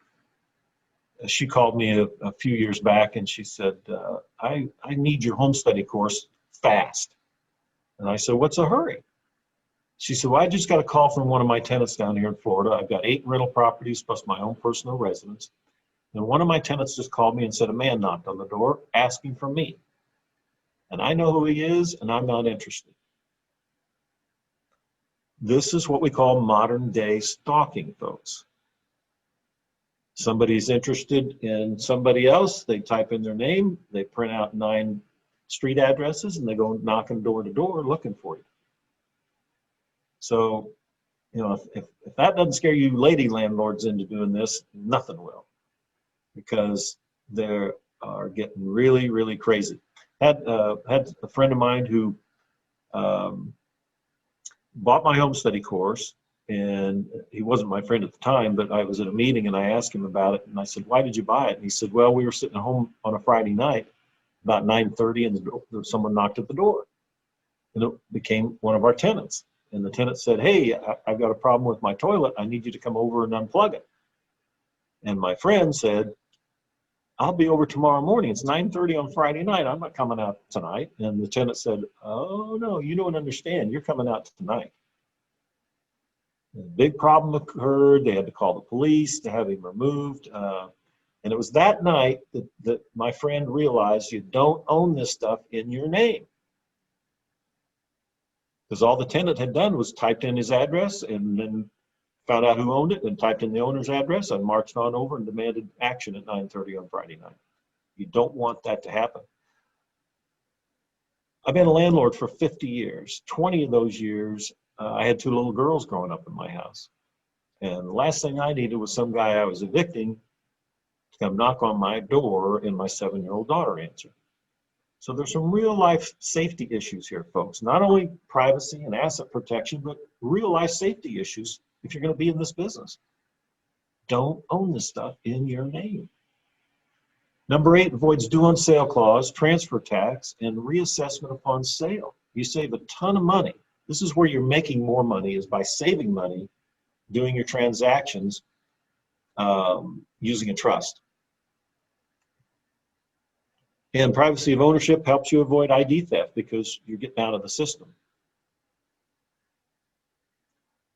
she called me a few years back and she said, I need your home study course fast. And I said, what's the hurry? She said, well, I just got a call from one of my tenants down here in Florida. I've got 8 rental properties plus my own personal residence. And one of my tenants just called me and said a man knocked on the door asking for me. And I know who he is and I'm not interested. This is what we call modern day stalking, folks. Somebody's interested in somebody else, they type in their name, they print out 9 street addresses, and they go knocking door to door looking for you. So, you know, if that doesn't scare you lady landlords into doing this, nothing will, because they are getting really, really crazy. Had a friend of mine who bought my home study course, and he wasn't my friend at the time, but I was at a meeting and I asked him about it, and I said, why did you buy it? And he said, well, we were sitting at home on a Friday night about 9:30 and someone knocked at the door, and it became one of our tenants. And the tenant said, hey, I've got a problem with my toilet. I need you to come over and unplug it. And my friend said, I'll be over tomorrow morning. It's 9:30 on Friday night. I'm not coming out tonight. And the tenant said, oh, no, you don't understand. You're coming out tonight. A big problem occurred. They had to call the police to have him removed. And it was that night that my friend realized you don't own this stuff in your name. Because all the tenant had done was typed in his address and then found out who owned it and typed in the owner's address and marched on over and demanded action at 9:30 on Friday night. You don't want that to happen. I've been a landlord for 50 years. 20 of those years, I had 2 little girls growing up in my house. And the last thing I needed was some guy I was evicting to come knock on my door and my 7-year-old daughter answer. So there's some real life safety issues here, folks. Not only privacy and asset protection, but real life safety issues if you're going to be in this business. Don't own this stuff in your name. Number 8 avoids due on sale clause, transfer tax, and reassessment upon sale. You save a ton of money. This is where you're making more money, is by saving money, doing your transactions using a trust. And privacy of ownership helps you avoid ID theft because you're getting out of the system.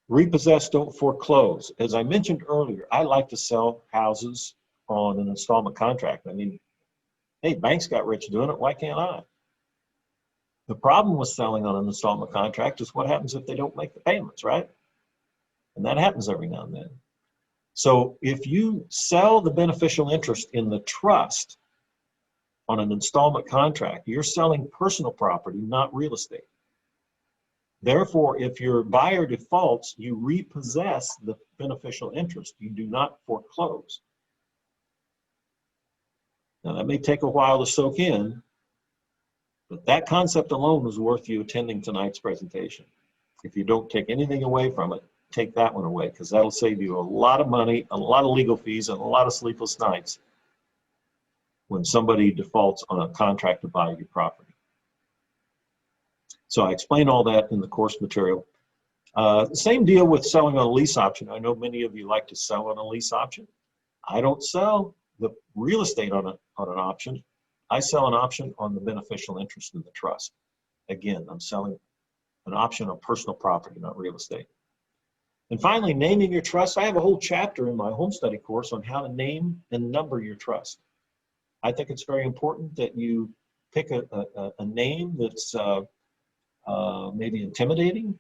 Repossess, don't foreclose. As I mentioned earlier, I like to sell houses on an installment contract. I mean, hey, banks got rich doing it, why can't I? The problem with selling on an installment contract is what happens if they don't make the payments, right? And that happens every now and then. So if you sell the beneficial interest in the trust on an installment contract, you're selling personal property, not real estate. Therefore, if your buyer defaults, you repossess the beneficial interest. You do not foreclose. Now, that may take a while to soak in, but that concept alone was worth you attending tonight's presentation. If you don't take anything away from it, take that one away, because that'll save you a lot of money, a lot of legal fees, and a lot of sleepless nights when somebody defaults on a contract to buy your property. So I explain all that in the course material. Same deal with selling on a lease option. I know many of you like to sell on a lease option. I don't sell the real estate on an option. I sell an option on the beneficial interest in the trust. Again, I'm selling an option on personal property, not real estate. And finally, naming your trust. I have a whole chapter in my home study course on how to name and number your trust. I think it's very important that you pick a name that's maybe intimidating,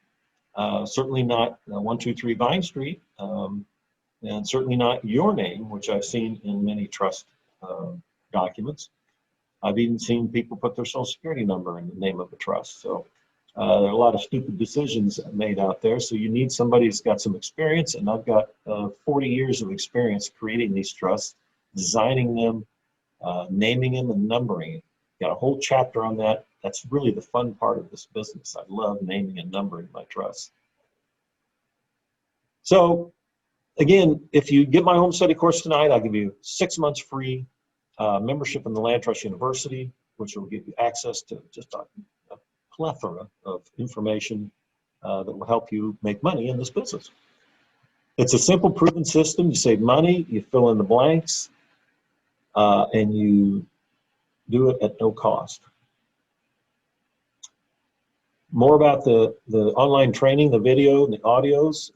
certainly not 123 Vine Street, and certainly not your name, which I've seen in many trust documents. I've even seen people put their social security number in the name of a trust. So there are a lot of stupid decisions made out there. So you need somebody who's got some experience, and I've got 40 years of experience creating these trusts, designing them, naming them, and numbering them. Got a whole chapter on that. That's really the fun part of this business. I love naming and numbering my trusts. So Again, if you get my home study course tonight, I'll give you 6 months free membership in the Land Trust University, which will give you access to just a plethora of information that will help you make money in this business. It's a simple, proven system. You save money, you fill in the blanks, and you do it at no cost. More about the online training, the video, and the audios.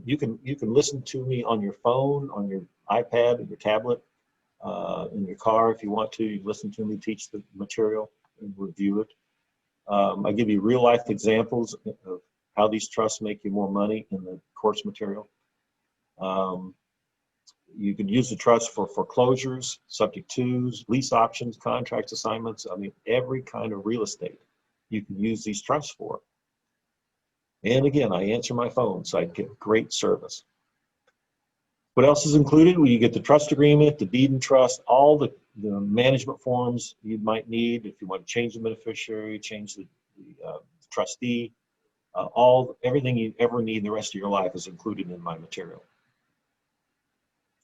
You can listen to me on your phone, on your iPad, or your tablet, in your car if you want to. You listen to me teach the material and review it. I give you real life examples of how these trusts make you more money in the course material. You can use the trust for foreclosures, subject tos, lease options, contract assignments. I mean, every kind of real estate you can use these trusts for. And again, I answer my phone, so I get great service. What else is included? Well, you get the trust agreement, the deed and trust, all the management forms you might need if you want to change the beneficiary, change the trustee, everything you ever need the rest of your life is included in my material.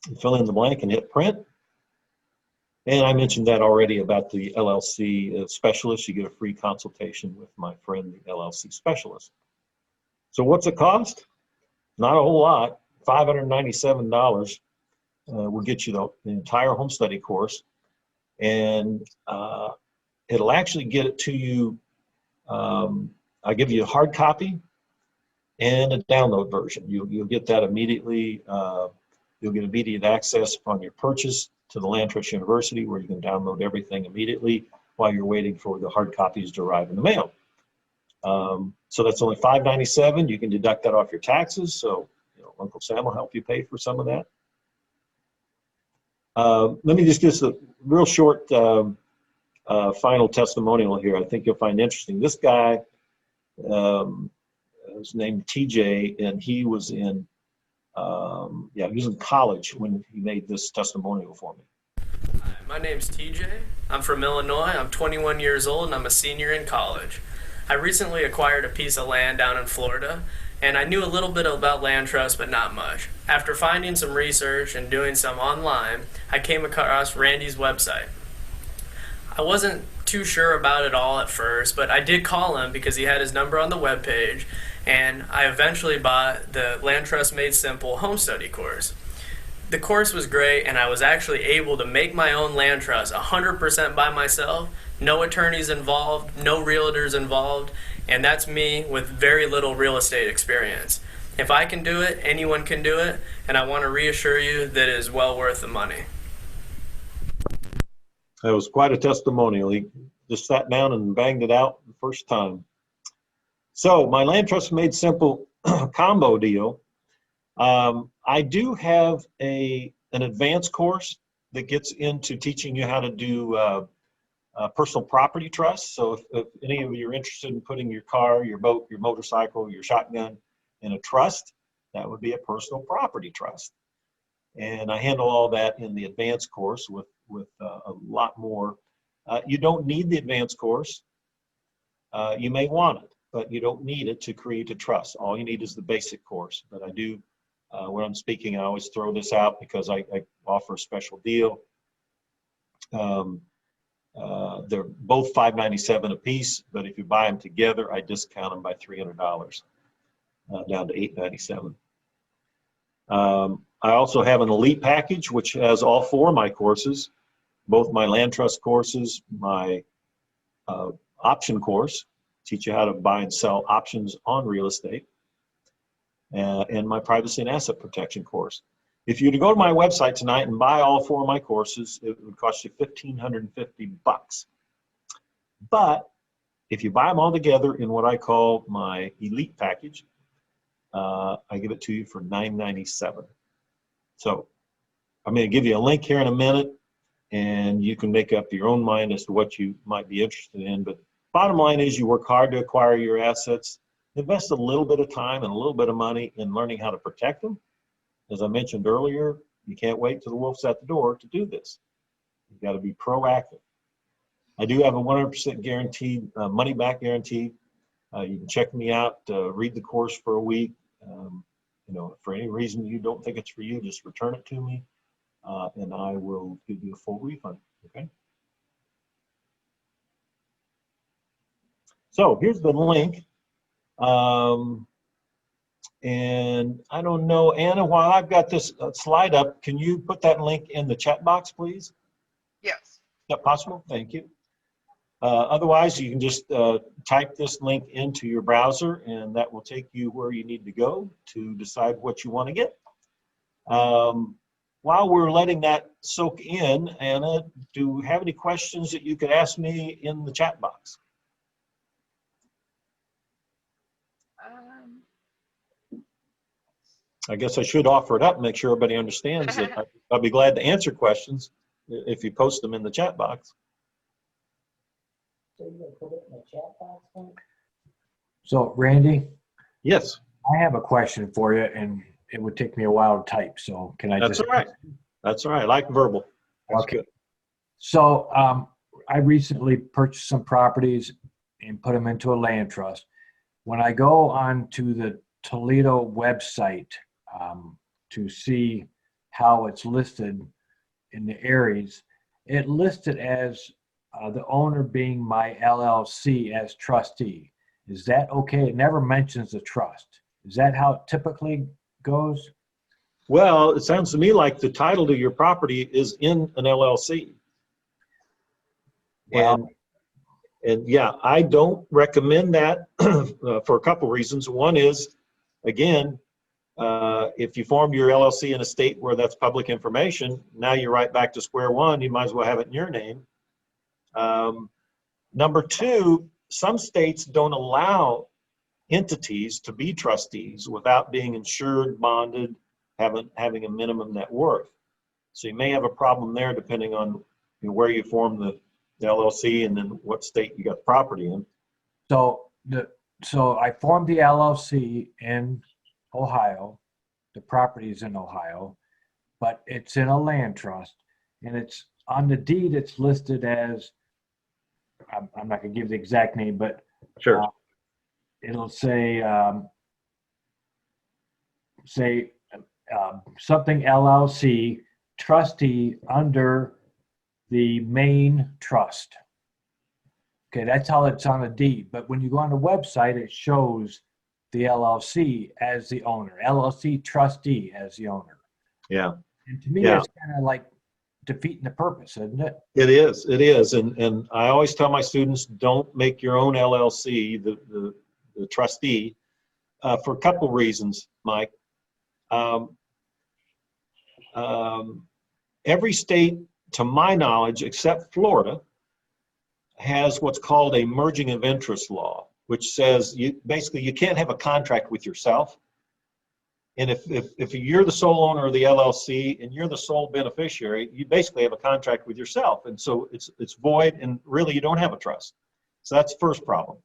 You fill in the blank and hit print. And I mentioned that already about the LLC specialist. You get a free consultation with my friend, the LLC specialist. So what's it cost? Not a whole lot. $597 will get you the entire home study course. And it'll actually get it to you. I'll give you a hard copy and a download version. You'll get that immediately. You'll get immediate access upon your purchase to the Land Trust University, where you can download everything immediately while you're waiting for the hard copies to arrive in the mail. So that's only $597. You can deduct that off your taxes. So Uncle Sam will help you pay for some of that. Let me just give a real short final testimonial here. I think you'll find interesting. This guy was named TJ, and he was in he was in college when he made this testimonial for me. Hi, my name's TJ. I'm from Illinois. I'm 21 years old and I'm a senior in college. I recently acquired a piece of land down in Florida, and I knew a little bit about land trust, but not much. After finding some research and doing some online, I came across Randy's website. I wasn't too sure about it all at first, but I did call him because he had his number on the webpage, and I eventually bought the Land Trust Made Simple home study course. The course was great, and I was actually able to make my own land trust 100% by myself. No attorneys involved, no realtors involved, and that's me with very little real estate experience. If I can do it, anyone can do it, and I want to reassure you that it is well worth the money. That was quite a testimonial. He just sat down and banged it out the first time. So my Land Trust Made Simple combo deal. I do have an advanced course that gets into teaching you how to do personal property trust. So if any of you are interested in putting your car, your boat, your motorcycle, your shotgun in a trust, that would be a personal property trust. And I handle all that in the advanced course with a lot more. You don't need the advanced course. You may want it, but you don't need it to create a trust. All you need is the basic course. But I do, when I'm speaking, I always throw this out because I offer a special deal. They're both $597 a piece, but if you buy them together, I discount them by $300, down to $897. I also have an elite package, which has all four of my courses, both my land trust courses, my option course, teach you how to buy and sell options on real estate, and my privacy and asset protection course. If you were to go to my website tonight and buy all four of my courses, it would cost you $1,550. But if you buy them all together in what I call my elite package, I give it to you for $997. So I'm going to give you a link here in a minute, and you can make up your own mind as to what you might be interested in. But bottom line is, you work hard to acquire your assets, invest a little bit of time and a little bit of money in learning how to protect them. As I mentioned earlier, you can't wait till the wolf's at the door to do this. You've got to be proactive. I do have a 100% guaranteed, money back guarantee. You can check me out, read the course for a week. for any reason you don't think it's for you, just return it to me, and I will give you a full refund. Okay. So here's the link. And I don't know, Anna, while I've got this slide up, can you put that link in the chat box, please? Yes. Is that possible? Thank you. Otherwise, you can just type this link into your browser, and that will take you where you need to go to decide what you want to get. While we're letting that soak in, Anna, do you have any questions that you could ask me in the chat box? I guess I should offer it up and make sure everybody understands that I'll be glad to answer questions if you post them in the chat box. So you're gonna put it in the chat box then? So Randy, Yes, I have a question for you, and it would take me a while to type, so can I that's just? all right. That's all right. I like verbal. That's Okay. good. So I recently purchased some properties and put them into a land trust. When I go on to the Toledo website to see how it's listed in the areas, it listed as the owner being my LLC as trustee. Is that okay? It never mentions the trust. Is that how it typically goes? Well, it sounds to me like the title to your property is in an LLC. Well, And yeah, I don't recommend that for a couple reasons. One is, again, if you formed your LLC in a state where that's public information, now you're right back to square one. You might as well have it in your name. Number two, some states don't allow entities to be trustees without being insured, bonded, having a minimum net worth. So you may have a problem there depending on where you form the LLC and then what state you got the property in. so I formed the LLC in Ohio. The property is in Ohio, but it's in a land trust, and it's on the deed. It's listed as, I'm not gonna give the exact name, but Sure. it'll say something LLC trustee under the main trust. Okay, that's how it's on a deed. But when you go on the website, it shows the LLC as the owner, LLC trustee as the owner. Yeah, And to me, Yeah. that's kind of like defeating the purpose, isn't it? it is. It is. And I always tell my students, don't make your own LLC the trustee for a couple reasons, Mike. Every state, to my knowledge, except Florida, has what's called a merging of interest law, which says you can't have a contract with yourself. And if you're the sole owner of the LLC and you're the sole beneficiary, you basically have a contract with yourself. And so it's void, and really you don't have a trust. So that's the first problem.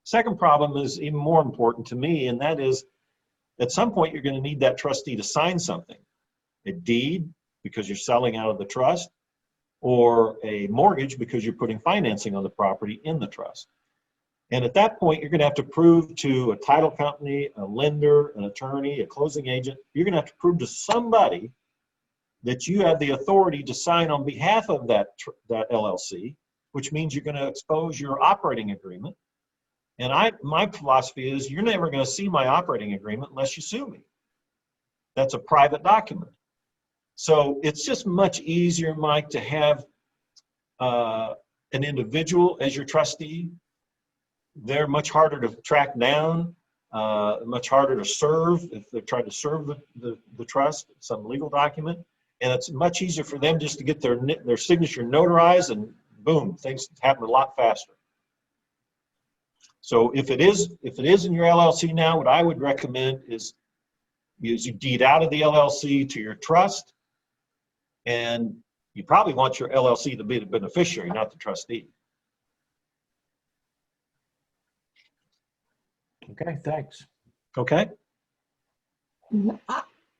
Second problem is even more important to me, and that is at some point you're going to need that trustee to sign something, a deed because you're selling out of the trust, or a mortgage because you're putting financing on the property in the trust. And at that point, you're going to have to prove to a title company, a lender, an attorney, a closing agent, you're going to have to prove to somebody that you have the authority to sign on behalf of that LLC, which means you're going to expose your operating agreement. And my philosophy is you're never going to see my operating agreement unless you sue me. That's a private document. So it's just much easier, Mike, to have an individual as your trustee. They're much harder to track down, much harder to serve if they're trying to serve the trust, some legal document. And it's much easier for them just to get their signature notarized, and boom, things happen a lot faster. So if it is in your LLC now, what I would recommend is you deed out of the LLC to your trust, and you probably want your LLC to be the beneficiary, not the trustee. Okay, thanks. Okay?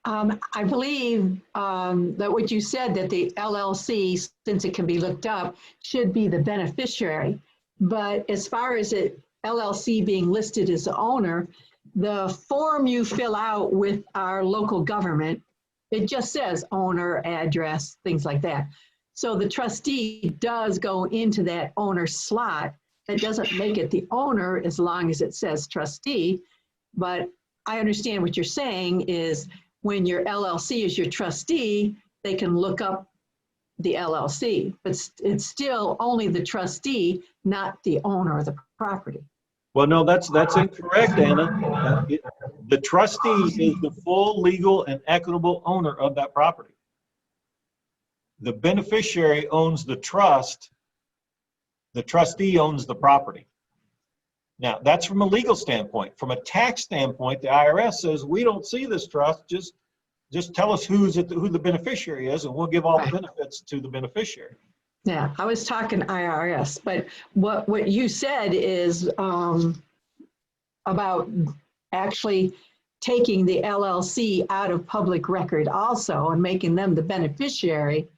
I believe that what you said, that the LLC, since it can be looked up, should be the beneficiary. But as far as it LLC being listed as the owner, the form you fill out with our local government, it just says owner, address, things like that. So the trustee does go into that owner slot. It doesn't make it the owner as long as it says trustee. But I understand what you're saying is when your LLC is your trustee, they can look up the LLC, but it's still only the trustee, not the owner of the property. Well, no, that's incorrect, Anna. The trustee is the full legal and equitable owner of that property. The beneficiary owns the trust. The trustee owns the property. Now, that's from a legal standpoint. From a tax standpoint, the IRS says, we don't see this trust. Just tell us who the beneficiary is, and we'll give all the benefits to the beneficiary. Yeah, I was talking IRS, but what you said is about actually taking the LLC out of public record also and making them the beneficiary.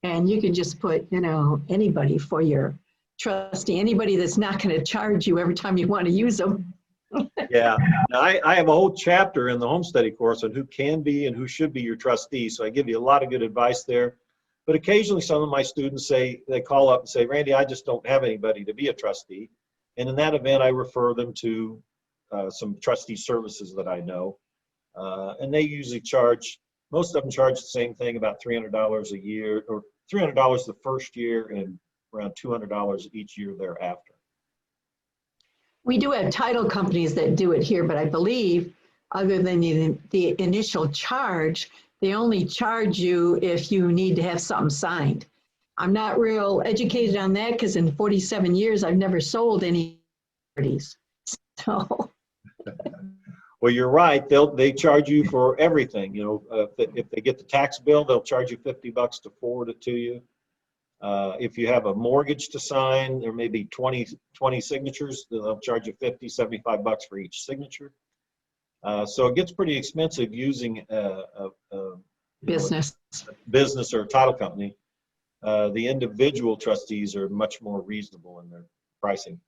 And you can just put, anybody for your trustee, anybody that's not going to charge you every time you want to use them. Yeah, now, I have a whole chapter in the home study course on who can be and who should be your trustee. So I give you a lot of good advice there. But occasionally some of my students they call up and say, Randy, I just don't have anybody to be a trustee. And in that event, I refer them to some trustee services that I know. And they usually most of them charge the same thing, about $300 a year, or $300 the first year and around $200 each year thereafter. We do have title companies that do it here, but I believe other than the initial charge, they only charge you if you need to have something signed. I'm not real educated on that because in 47 years, I've never sold any properties. So. Well, you're right. They charge you for everything. If they get the tax bill, they'll charge you $50 to forward it to you. If you have a mortgage to sign, there may be 20 signatures. They'll charge you $75 for each signature. So it gets pretty expensive using a business or a title company. The individual trustees are much more reasonable in their pricing.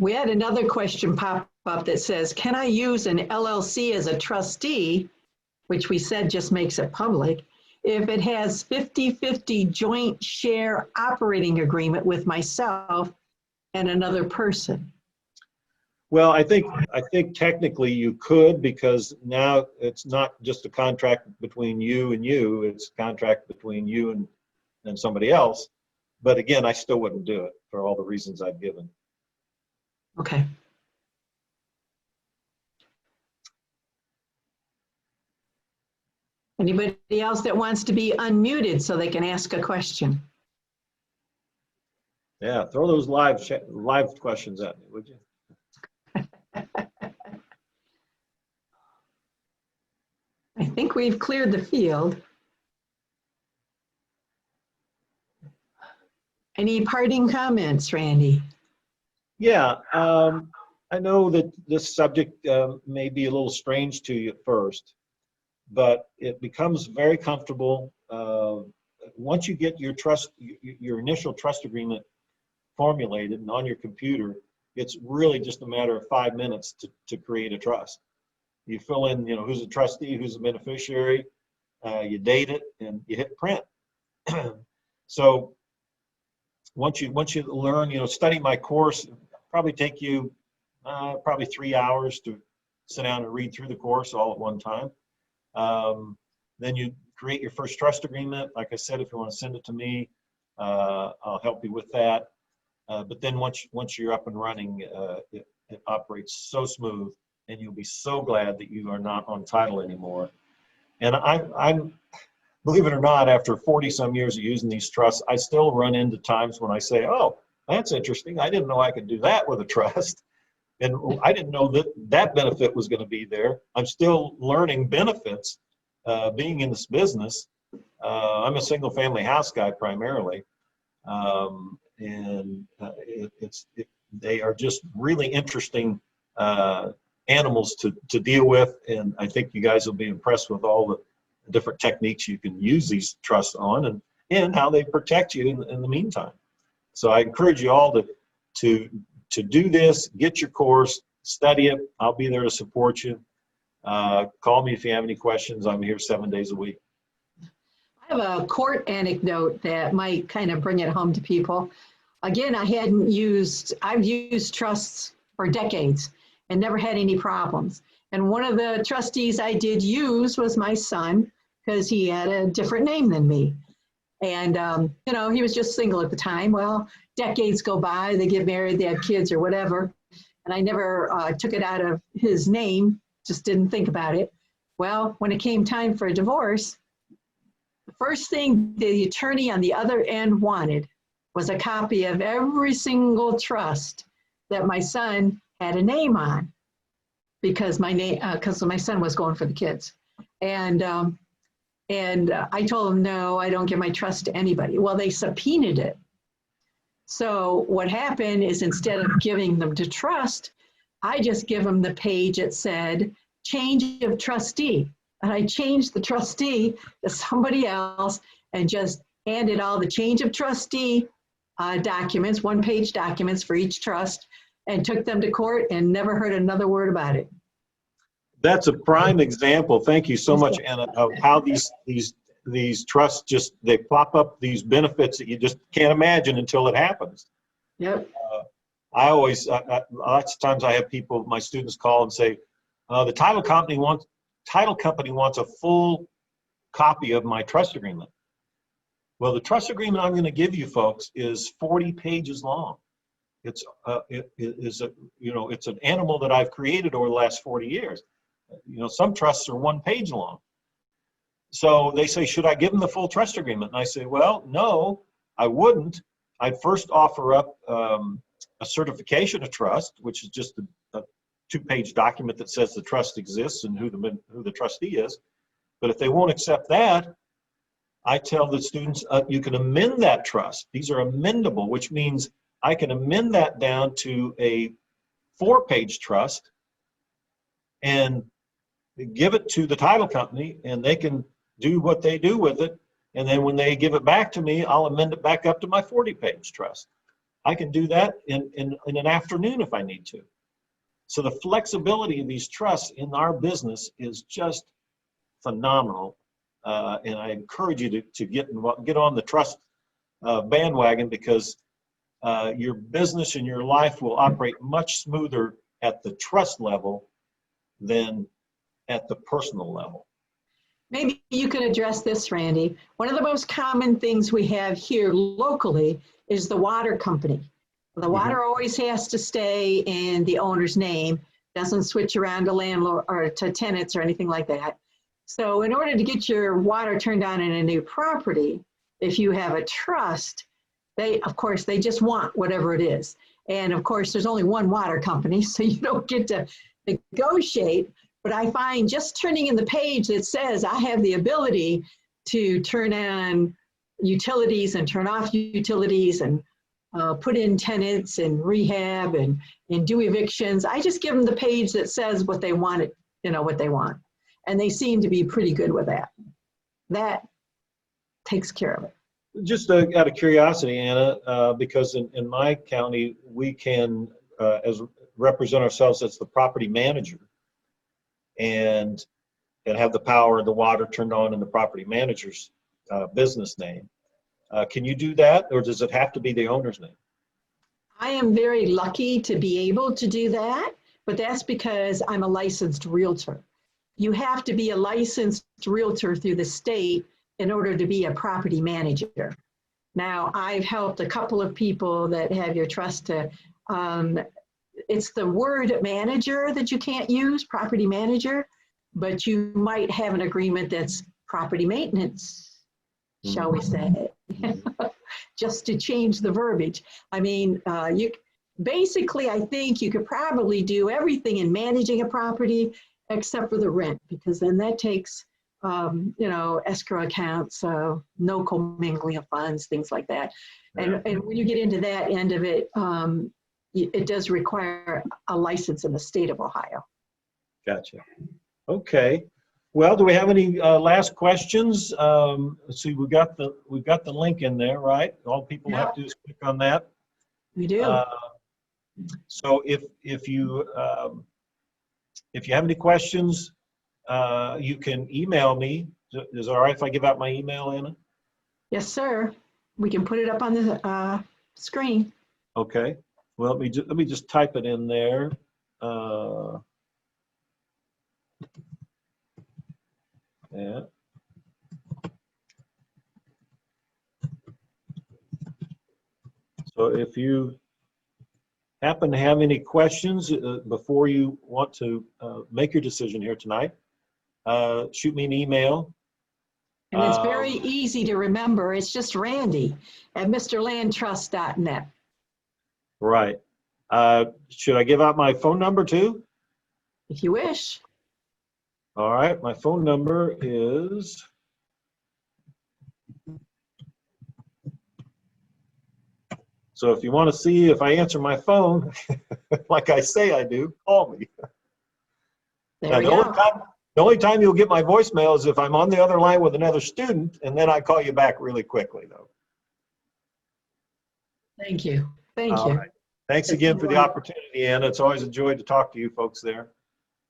We had another question pop up that says, can I use an LLC as a trustee, which we said just makes it public, if it has 50-50 joint share operating agreement with myself and another person? Well, I think technically you could, because now it's not just a contract between you and you, it's a contract between you and somebody else. But again, I still wouldn't do it for all the reasons I've given. Okay. Anybody else that wants to be unmuted so they can ask a question? Yeah, throw those live questions at me, would you? I think we've cleared the field. Any parting comments, Randy? Yeah, I know that this subject may be a little strange to you at first, but it becomes very comfortable once you get your initial trust agreement formulated and on your computer. It's really just a matter of 5 minutes to create a trust. You fill in, who's a trustee, who's a beneficiary, you date it, and you hit print. So once you learn, study my course, probably take you probably 3 hours to sit down and read through the course all at one time. Then you create your first trust agreement. Like I said, if you want to send it to me, I'll help you with that. But then once you're up and running, it operates so smooth, and you'll be so glad that you are not on title anymore. And I'm believe it or not, after 40 some years of using these trusts, I still run into times when I say, oh, that's interesting. I didn't know I could do that with a trust. And I didn't know that benefit was going to be there. I'm still learning benefits being in this business. I'm a single family house guy primarily. They are just really interesting animals to deal with. And I think you guys will be impressed with all the different techniques you can use these trusts on and how they protect you in the meantime. So I encourage you all to do this, get your course, study it. I'll be there to support you. Call me if you have any questions. I'm here 7 days a week. I have a court anecdote that might kind of bring it home to people. Again, I've used trusts for decades and never had any problems. And one of the trustees I did use was my son, because he had a different name than me. And, he was just single at the time. Well, decades go by, they get married, they have kids or whatever. And I never took it out of his name, just didn't think about it. Well, when it came time for a divorce, the first thing the attorney on the other end wanted was a copy of every single trust that my son had a name on, because my son was going for the kids. And I told him, no, I don't give my trust to anybody. Well, they subpoenaed it. So what happened is, instead of giving them to trust, I just give them the page that said change of trustee. And I changed the trustee to somebody else and just handed all the change of trustee documents, one-page documents for each trust, and took them to court and never heard another word about it. That's a prime example. Thank you so much, Anna, of how these trusts they pop up these benefits that you just can't imagine until it happens. Yep. I always, lots of times I have my students call and say, the title company wants a full copy of my trust agreement. Well, the trust agreement I'm going to give you folks is 40 pages long. It's an animal that I've created over the last 40 years. Some trusts are 1 page long. So they say, should I give them the full trust agreement? And I say, well, no, I wouldn't. I'd first offer up a certification of trust, which is just a 2-page document that says the trust exists and who the trustee is. But if they won't accept that, I tell the students, you can amend that trust. These are amendable, which means I can amend that down to a 4-page trust and give it to the title company, and they can do what they do with it. And then when they give it back to me, I'll amend it back up to my 40-page trust. I can do that in an afternoon if I need to. So the flexibility of these trusts in our business is just phenomenal. And I encourage you to get on the trust bandwagon, because your business and your life will operate much smoother at the trust level than at the personal level. Maybe you could address this, Randy. One of the most common things we have here locally is the water company. The water always has to stay in the owner's name, doesn't switch around to landlord or to tenants or anything like that. So in order to get your water turned on in a new property, if you have a trust, they just want whatever it is. And of course, there's only one water company, so you don't get to negotiate. But I find just turning in the page that says I have the ability to turn on utilities and turn off utilities and put in tenants and rehab and do evictions. I just give them the page that says what they want, what they want. And they seem to be pretty good with that. That takes care of it. Just out of curiosity, Anna, because in my county, we can represent ourselves as the property manager and have the power of the water turned on in the property manager's business name. Can you do that, or does it have to be the owner's name? I am very lucky to be able to do that, but that's because I'm a licensed realtor. You have to be a licensed realtor through the state in order to be a property manager. Now, I've helped a couple of people that have your trust to, it's the word manager that you can't use, property manager, but you might have an agreement that's property maintenance, shall we say, just to change the verbiage. I mean, basically, I think you could probably do everything in managing a property except for the rent, because then that takes, escrow accounts, no commingling of funds, things like that. And when you get into that end of it, it does require a license in the state of Ohio. Gotcha. Okay. Well, do we have any last questions? Let's see. We've got the link in there, right? All people have to do is click on that. We do. So if you have any questions, you can email me. Is it all right if I give out my email, Anna? Yes, sir. We can put it up on the screen. Okay. Well, let me just type it in there. Yeah. So if you happen to have any questions before you want to make your decision here tonight, shoot me an email. And it's very easy to remember. It's just Randy at mrlandtrust.net. Right. Should I give out my phone number too? If you wish. All right. My phone number is so if you want to see if I answer my phone, like I say I do, call me. There we the go. only time you'll get my voicemail is if I'm on the other line with another student, and then I call you back really quickly, though. Thank you. Thank All you. right. Thanks again for the opportunity, Anna. It's always a joy to talk to you folks there.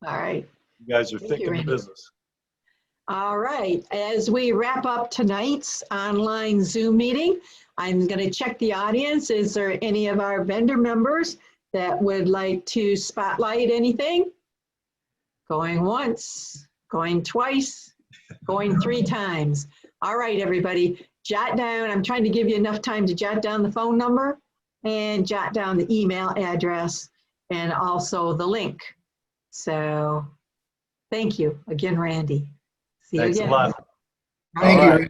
All right. You guys are Thank thick you, in the Randy. business. All right. As we wrap up tonight's online Zoom meeting, I'm going to check the audience. Is there any of our vendor members that would like to spotlight anything? Going once, going twice, going 3 times. All right, everybody, jot down. I'm trying to give you enough time to jot down the phone number and jot down the email address and also the link. So thank you again, Randy. See you Thanks again. a lot. All Thank right. you.